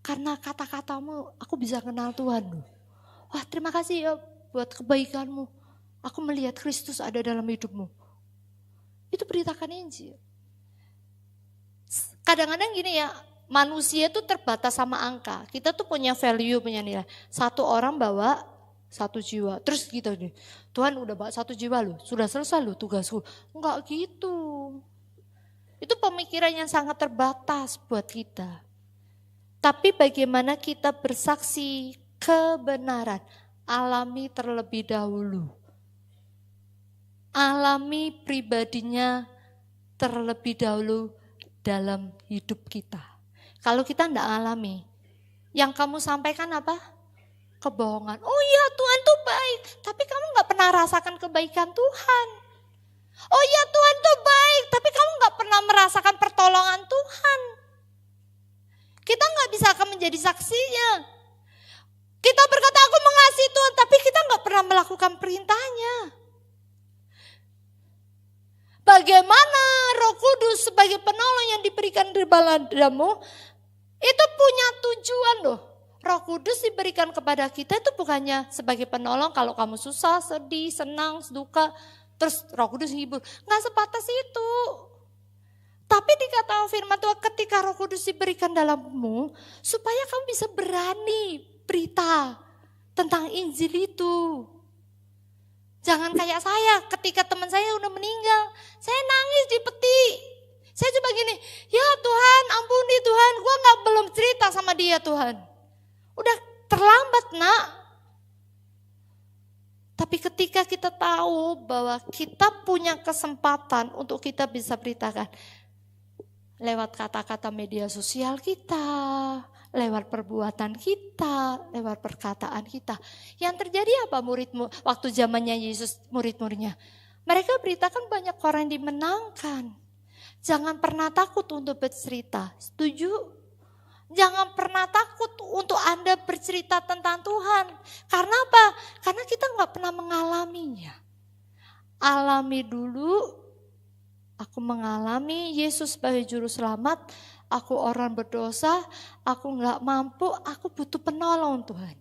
Karena kata-katamu aku bisa kenal Tuhan. Wah, terima kasih ya buat kebaikanmu. Aku melihat Kristus ada dalam hidupmu. Itu beritakan Injil. Kadang-kadang gini ya, manusia itu terbatas sama angka. Kita tuh punya value, punya nilai. Satu orang bawa 1 jiwa. Terus gitu nih, Tuhan udah bawa 1 jiwa loh, sudah selesai loh tugasku. Enggak gitu. Itu pemikiran yang sangat terbatas buat kita. Tapi bagaimana kita bersaksi kebenaran, alami terlebih dahulu. Alami pribadinya terlebih dahulu dalam hidup kita. Kalau kita tidak alami, yang kamu sampaikan apa? Kebohongan. Oh iya, Tuhan tuh baik, tapi kamu nggak pernah rasakan kebaikan Tuhan. Oh iya, Tuhan tuh baik, tapi kamu nggak pernah merasakan pertolongan Tuhan. Kita nggak bisa akan menjadi saksinya. Kita berkata aku mengasihi Tuhan, tapi kita nggak pernah melakukan perintahnya. Bagaimana Roh Kudus sebagai penolong yang diberikan di baladamu itu punya tujuan loh. Roh Kudus diberikan kepada kita itu bukannya sebagai penolong kalau kamu susah, sedih, senang, duka, terus Roh Kudus hibur. Nggak sebatas itu. Tapi dikatakan firman Tuhan ketika Roh Kudus diberikan dalammu supaya kamu bisa berani berita tentang Injil itu. Jangan kayak saya, ketika teman saya udah meninggal, saya nangis di peti. Saya coba gini, ya Tuhan ampuni Tuhan, gue belum cerita sama dia Tuhan. Udah terlambat nak. Tapi ketika kita tahu bahwa kita punya kesempatan untuk kita bisa beritakan. Lewat kata-kata media sosial kita, lewat perbuatan kita, lewat perkataan kita. Yang terjadi apa muridmu waktu zamannya Yesus murid-muridnya? Mereka beritakan banyak orang yang dimenangkan. Jangan pernah takut untuk bercerita, setuju? Jangan pernah takut untuk Anda bercerita tentang Tuhan. Karena apa? Karena kita nggak pernah mengalaminya. Alami dulu. Aku mengalami Yesus sebagai juru selamat. Aku orang berdosa, aku nggak mampu, aku butuh penolong Tuhan.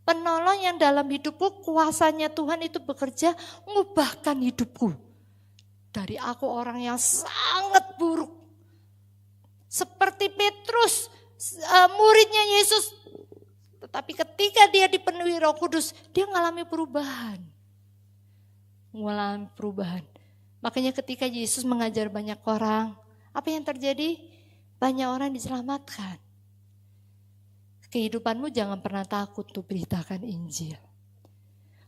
Penolong yang dalam hidupku kuasanya Tuhan itu bekerja mengubahkan hidupku. Dari aku orang yang sangat buruk. Seperti Petrus, muridnya Yesus. Tetapi ketika dia dipenuhi Roh Kudus, dia mengalami perubahan. Mengalami perubahan. Makanya ketika Yesus mengajar banyak orang, apa yang terjadi? Banyak orang diselamatkan. Kehidupanmu jangan pernah takut untuk beritakan Injil.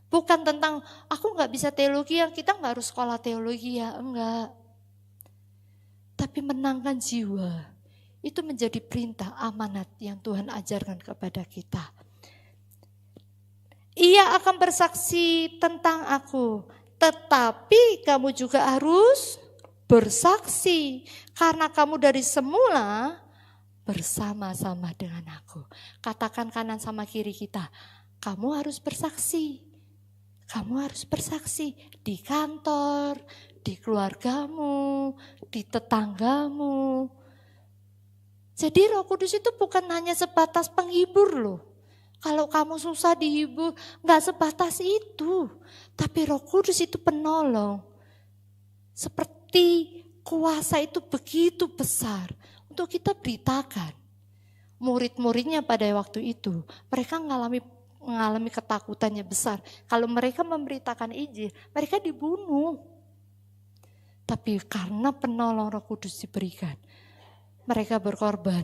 Bukan tentang aku gak bisa teologi, yang kita gak harus sekolah teologi ya, enggak. Tapi menangkan jiwa, itu menjadi perintah amanat yang Tuhan ajarkan kepada kita. ia akan bersaksi tentang aku. Tetapi kamu juga harus bersaksi, karena kamu dari semula bersama-sama dengan aku. Katakan kanan sama kiri kita, kamu harus bersaksi. Kamu harus bersaksi di kantor, di keluargamu, di tetanggamu. Jadi Roh Kudus itu bukan hanya sebatas penghibur loh. Kalau kamu susah dihibur, gak sebatas itu. Tapi Roh Kudus itu penolong. Seperti kuasa itu begitu besar untuk kita beritakan. Murid-muridnya pada waktu itu, mereka mengalami ketakutannya besar. Kalau mereka memberitakan Injil, mereka dibunuh. Tapi karena penolong Roh Kudus diberikan, mereka berkorban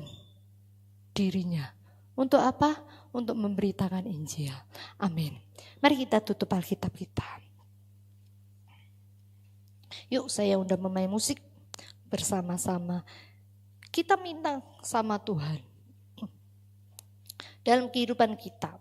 dirinya. Untuk apa? Untuk memberitakan Injil. Amin. Mari kita tutup Alkitab kita. Yuk saya undang memain musik bersama-sama. Kita minta sama Tuhan. Dalam kehidupan kita.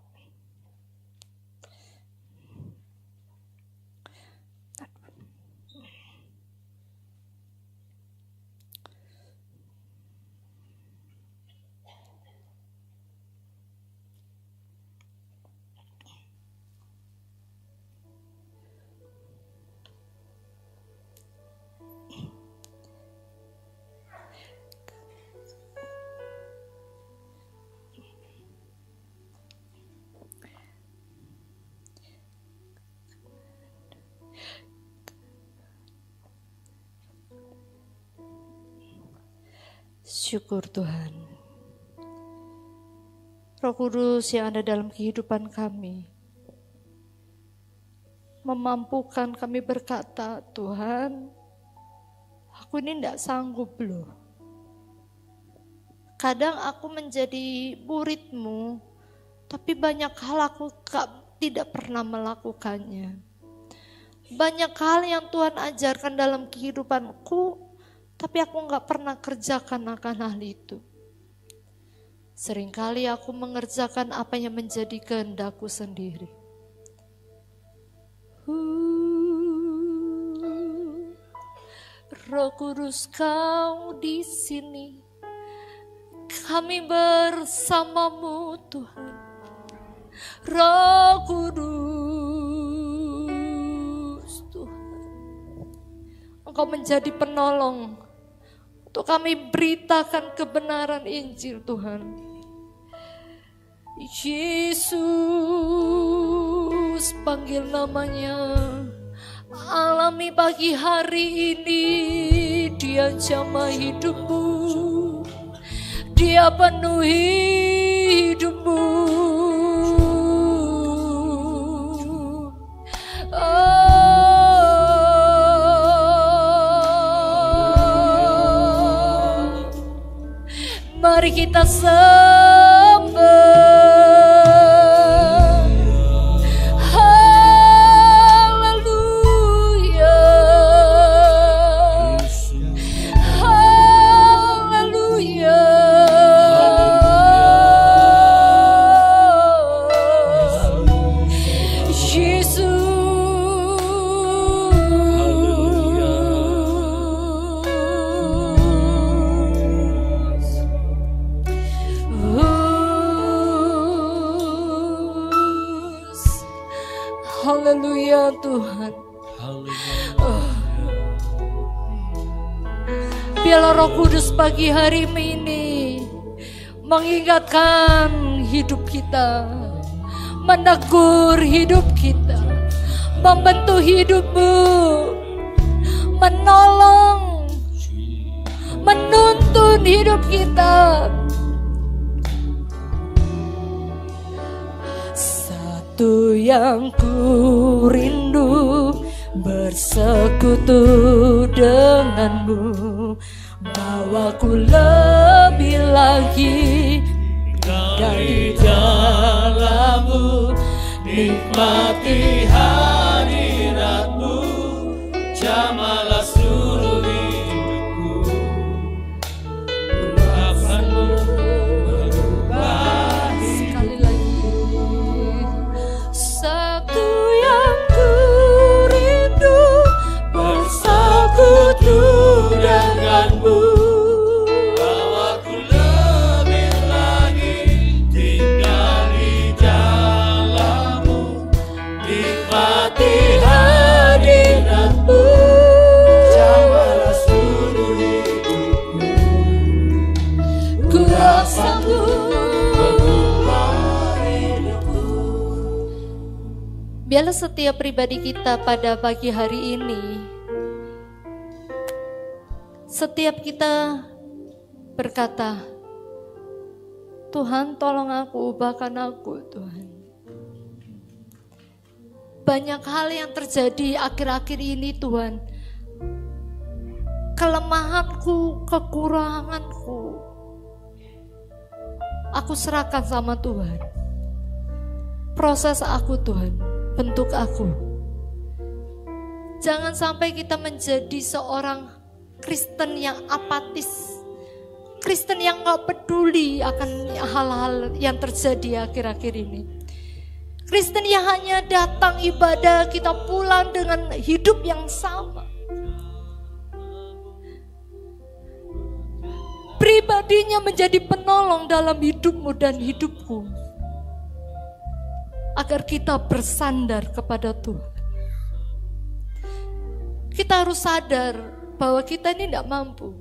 Syukur Tuhan. Roh Kudus yang ada dalam kehidupan kami memampukan kami berkata, Tuhan, aku ini tidak sanggup loh. Kadang aku menjadi murid-Mu, tapi banyak hal aku tidak pernah melakukannya. Banyak hal yang Tuhan ajarkan dalam kehidupanku, tapi aku gak pernah kerjakan akan hal itu. Seringkali aku mengerjakan apa yang menjadi kehendakku sendiri. Roh Kudus, Kau di sini. Kami bersamamu Tuhan. Roh Kudus Tuhan, Engkau menjadi penolong untuk kami beritakan kebenaran Injil Tuhan. Yesus, panggil namanya. Alami pagi hari ini, Dia jamah hidupmu. Dia penuhi hidupmu. Mari kita sembah. Haleluya. Haleluya. Yesus. Haleluya Tuhan. Biarlah Roh Kudus pagi hari ini mengingatkan hidup kita, menegur hidup kita, membentuk hidupmu, menolong, menuntun hidup kita. Satu yang ku rindu, bersekutu denganmu, bawaku lebih lagi dari dalammu, nikmati hadiratmu, jamalah seluruh hidupku, urapanmu berubah. Sekali lagi, Tuhanmu, bahwa ku lebih lagi tinggal di dalam-Mu, nikmati hadirat-Mu, jamalah seluruh hidupku. Ku rasamu mengubah hidupku. Biarlah setiap pribadi kita pada pagi hari ini, setiap kita berkata, Tuhan tolong aku, ubahkan aku Tuhan. Banyak hal yang terjadi akhir-akhir ini Tuhan. Kelemahanku, kekuranganku, aku serahkan sama Tuhan. Proses aku Tuhan, bentuk aku. Jangan sampai kita menjadi seorang Kristen yang apatis, Kristen yang gak peduli akan hal-hal yang terjadi akhir-akhir ini. Kristen yang hanya datang ibadah, kita pulang dengan hidup yang sama. Pribadinya menjadi penolong dalam hidupmu dan hidupku, agar kita bersandar kepada Tuhan. Kita harus sadar bahwa kita ini tidak mampu.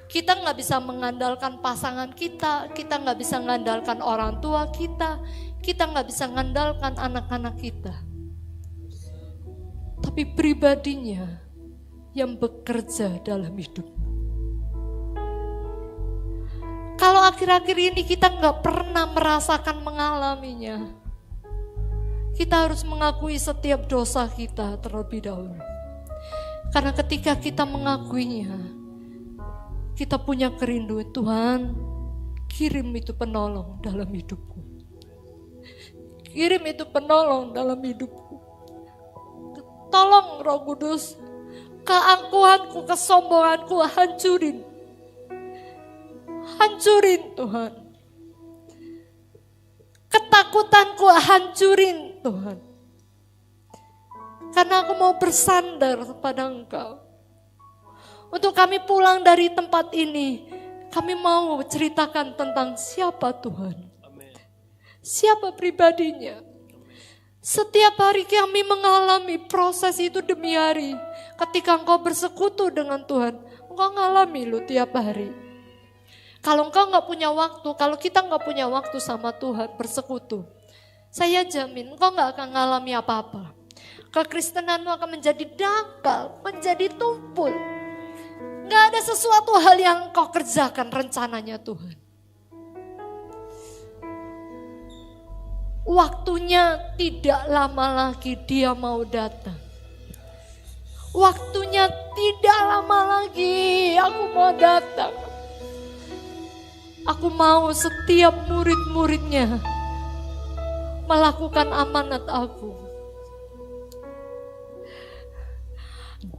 Kita nggak bisa mengandalkan pasangan kita nggak bisa mengandalkan orang tua kita nggak bisa mengandalkan anak-anak kita. Tapi pribadinya yang bekerja dalam hidup. Kalau akhir-akhir ini kita nggak pernah merasakan mengalaminya, kita harus mengakui setiap dosa kita terlebih dahulu. Karena ketika kita mengakuinya, kita punya kerinduan, Tuhan, kirim itu penolong dalam hidupku. Kirim itu penolong dalam hidupku. Tolong Roh Kudus, keangkuhanku, kesombonganku hancurin. Hancurin Tuhan. Ketakutanku hancurin Tuhan. Karena aku mau bersandar kepada Engkau. Untuk kami pulang dari tempat ini, kami mau ceritakan tentang siapa Tuhan. Siapa pribadinya. Setiap hari kami mengalami proses itu demi hari. Ketika engkau bersekutu dengan Tuhan, engkau ngalami lu tiap hari. Kalau engkau gak punya waktu, kalau kita gak punya waktu sama Tuhan bersekutu, saya jamin engkau gak akan ngalami apa-apa. Kekristenanmu akan menjadi dangkal, menjadi tumpul. Gak ada sesuatu hal yang kau kerjakan rencananya Tuhan. Waktunya tidak lama lagi dia mau datang. Waktunya tidak lama lagi aku mau datang. Aku mau setiap murid-muridnya melakukan amanat aku.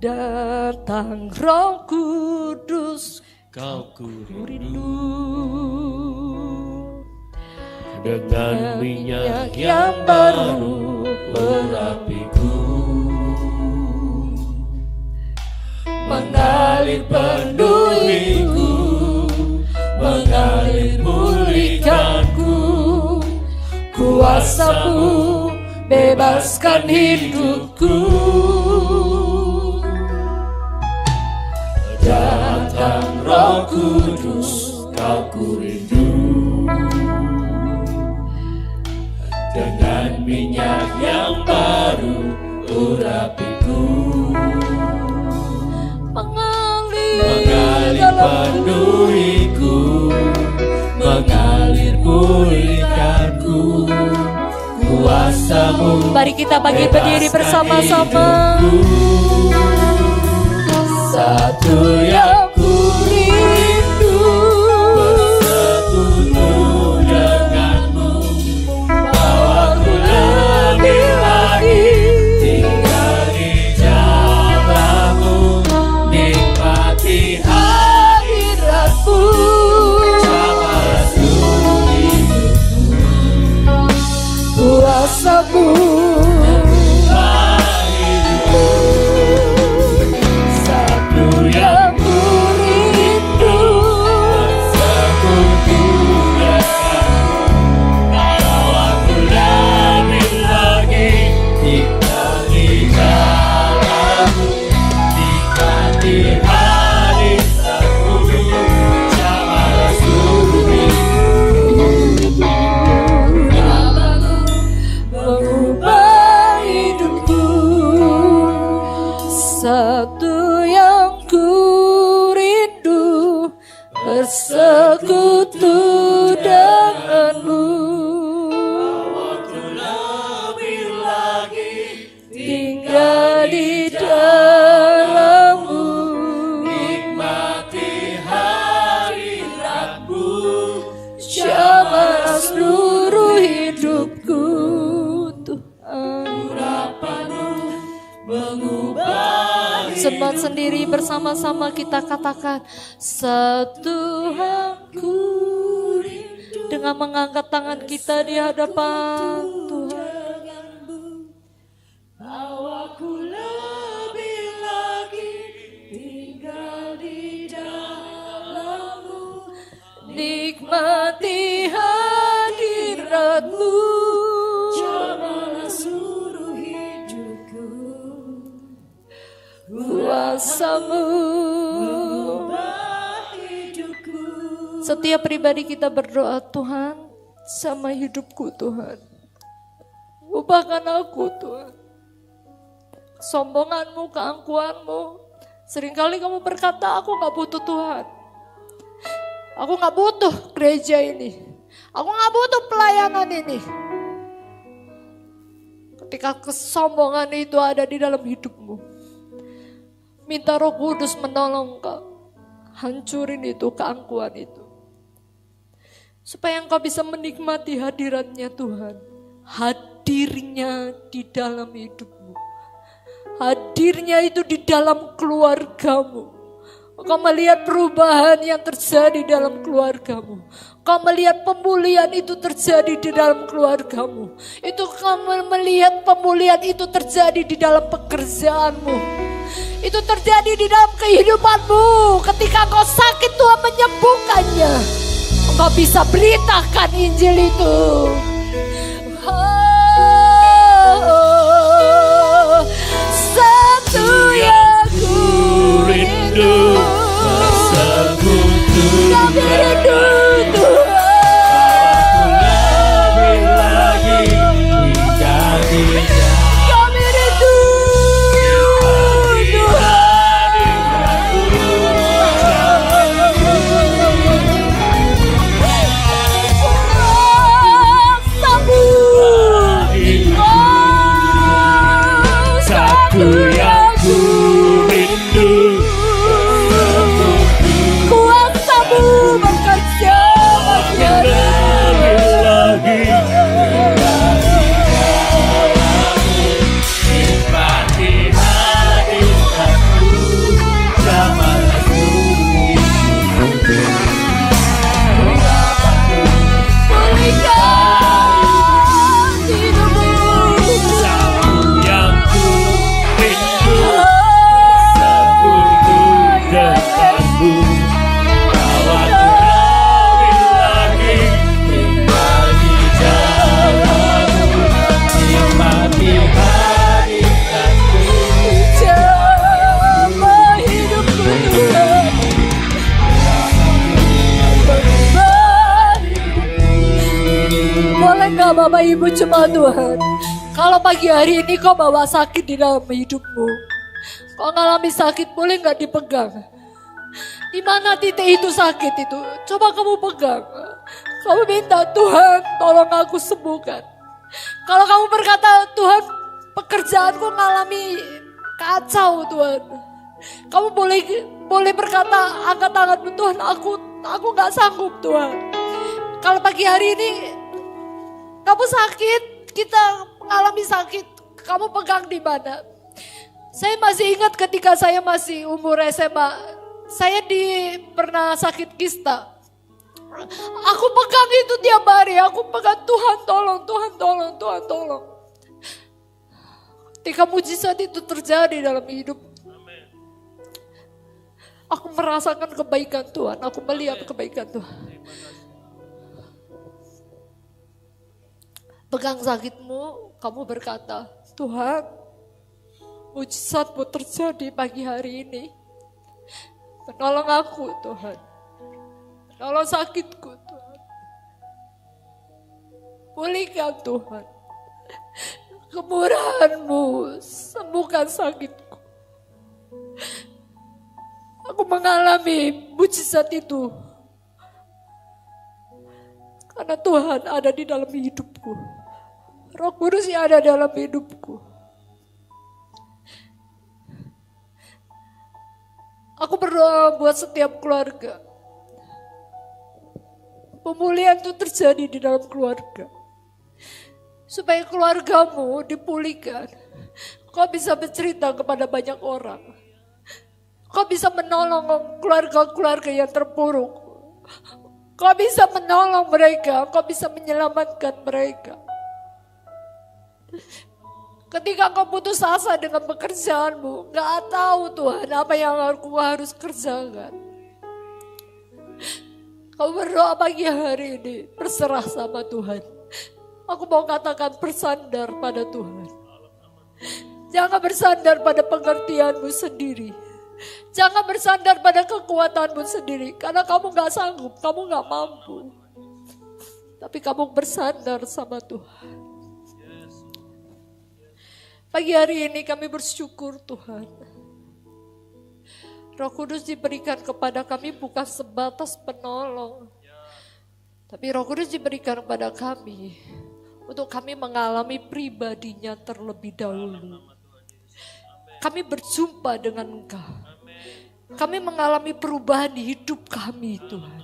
Datang Roh Kudus, Kau ku rindu dengan minyak yang baru urapiku, mengalir penuhiku, mengalir pulihkanku, kuasa-Mu bebaskan hidupku. Datang Roh Kudus, Kau ku rindu dengan minyak yang baru urapiku, mengalir penuhiku, mengalir pulihkanku, kuasa-Mu. Mari kita berdiri bersama-sama. Satu yang ku rindu, bersekutu denganmu, bawa ku lebih lagi tinggal di jalan-Mu, nikmati hadirat-Mu, jamalah seluruh hidupku, kuasa-Mu. Yang ku ku rindu bersekutu denganmu. Waktu lebih lagi Tinggal di dalammu, nikmati hadiratmu. jamah seluruh hidupku. Tuhan, Urapanmu mengubah Jemaat sendiri bersama-sama kita katakan, Tuhanku, dengan mengangkat tangan kita di hadapan Tuhan. Aku lebih lagi tinggal di dalammu. Nikmati hadiratmu, Jamahlah seluruh hidupku. kuasamu. Ubah hidupku. Setiap pribadi kita berdoa, Tuhan, sama hidupku Tuhan. Ubahkan aku Tuhan. Sombonganmu, keangkuhanmu. Seringkali kamu berkata, aku gak butuh Tuhan. Aku gak butuh gereja ini. Aku gak butuh pelayanan ini. Ketika kesombongan itu ada di dalam hidupmu, minta Roh Kudus menolong kau. Hancurin itu, keangkuhan itu. Supaya engkau bisa menikmati hadiratnya Tuhan. Hadirnya di dalam hidupmu. Hadirnya itu di dalam keluargamu. Kau melihat perubahan yang terjadi dalam keluargamu. Kau melihat pemulihan itu terjadi di dalam keluargamu. Itu kamu melihat pemulihan itu terjadi di dalam pekerjaanmu. Itu terjadi di dalam kehidupanmu. Ketika kau sakit, Tuhan menyembuhkannya. Engkau bisa beritakan Injil itu. Satu yang ku rindu, Bersekutu kami rindu Aku Tuhan. lebih lagi tinggal di Kami rindu Satu yang ku rindu. kuasamu bekerja Lebih lagi nikmati hadiratmu. Jamahlah seluruh hidupku. pulihkan hidupmu. Yang ku rindu sekutu denganmu. Bawaku lebih lagi tinggal di dalammu. Nikmati hadiratmu. Jamah hidupku Tuhan. Boleh gak Bapak Ibu cuma Tuhan, kalau pagi hari ini kau bawa sakit di dalam hidupmu, kau ngalami sakit, boleh gak dipegang? Di mana titik itu sakit itu? Coba kamu pegang. Kamu minta, Tuhan tolong aku sembuhkan. Kalau kamu berkata, Tuhan pekerjaanku ngalami kacau Tuhan, kamu boleh berkata, angkat tanganmu, Tuhan aku gak sanggup Tuhan. Kalau pagi hari ini kamu sakit, kita mengalami sakit, kamu pegang di mana? Saya masih ingat ketika saya masih umur SMA, saya pernah sakit kista. Aku pegang itu tiap hari, aku pegang, Tuhan tolong, Tuhan tolong, Tuhan tolong. Ketika mujizat itu terjadi dalam hidup, aku merasakan kebaikan Tuhan, aku melihat kebaikan Tuhan. Pegang sakitmu, kamu berkata, Tuhan, mujizatmu terjadi pagi hari ini. Menolong aku Tuhan, menolong sakitku Tuhan. Pulihkan Tuhan, kemurahan-Mu, sembuhkan sakitku. Aku mengalami mujizat itu. Karena Tuhan ada di dalam hidupku. Roh Kudus yang ada dalam hidupku. Aku berdoa buat setiap keluarga. Pemulihan itu terjadi di dalam keluarga. Supaya keluargamu dipulihkan. Kau bisa bercerita kepada banyak orang. Kau bisa menolong keluarga-keluarga yang terpuruk. Kau bisa menolong mereka. Kau bisa menyelamatkan mereka. Ketika kau putus asa dengan pekerjaanmu, gak tahu Tuhan apa yang aku harus kerjakan. Kau berdoa pagi hari ini, berserah sama Tuhan. Aku mau katakan bersandar pada Tuhan. Jangan bersandar pada pengertianmu sendiri. Jangan bersandar pada kekuatanmu sendiri. Karena kamu gak sanggup, kamu gak mampu. Tapi kamu bersandar sama Tuhan. Pagi hari ini kami bersyukur Tuhan. Roh Kudus diberikan kepada kami bukan sebatas penolong. Tapi Roh Kudus diberikan kepada kami untuk kami mengalami pribadinya terlebih dahulu. Kami berjumpa dengan Engkau. Kami mengalami perubahan di hidup kami Tuhan.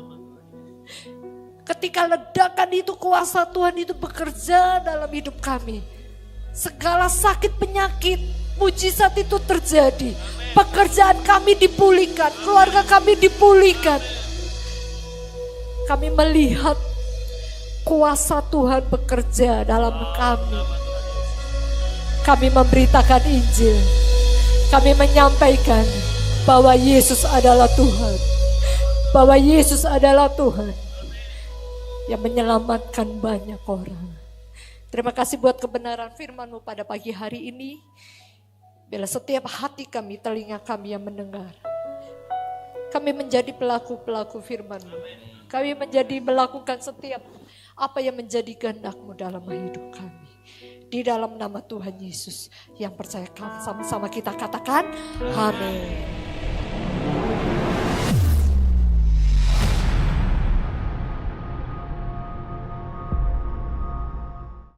Ketika ledakan itu, kuasa Tuhan itu bekerja dalam hidup kami. Segala sakit penyakit, mujizat itu terjadi. Pekerjaan kami dipulihkan, keluarga kami dipulihkan. Kami melihat kuasa Tuhan bekerja dalam kami. Kami memberitakan Injil. Kami menyampaikan bahwa Yesus adalah Tuhan. Bahwa Yesus adalah Tuhan yang menyelamatkan banyak orang. Terima kasih buat kebenaran firman-Mu pada pagi hari ini. Bila setiap hati kami, telinga kami yang mendengar. Kami menjadi pelaku-pelaku firman-Mu. Kami menjadi melakukan setiap apa yang menjadi kehendak-Mu dalam hidup kami. Di dalam nama Tuhan Yesus yang percaya, sama-sama kita katakan amin.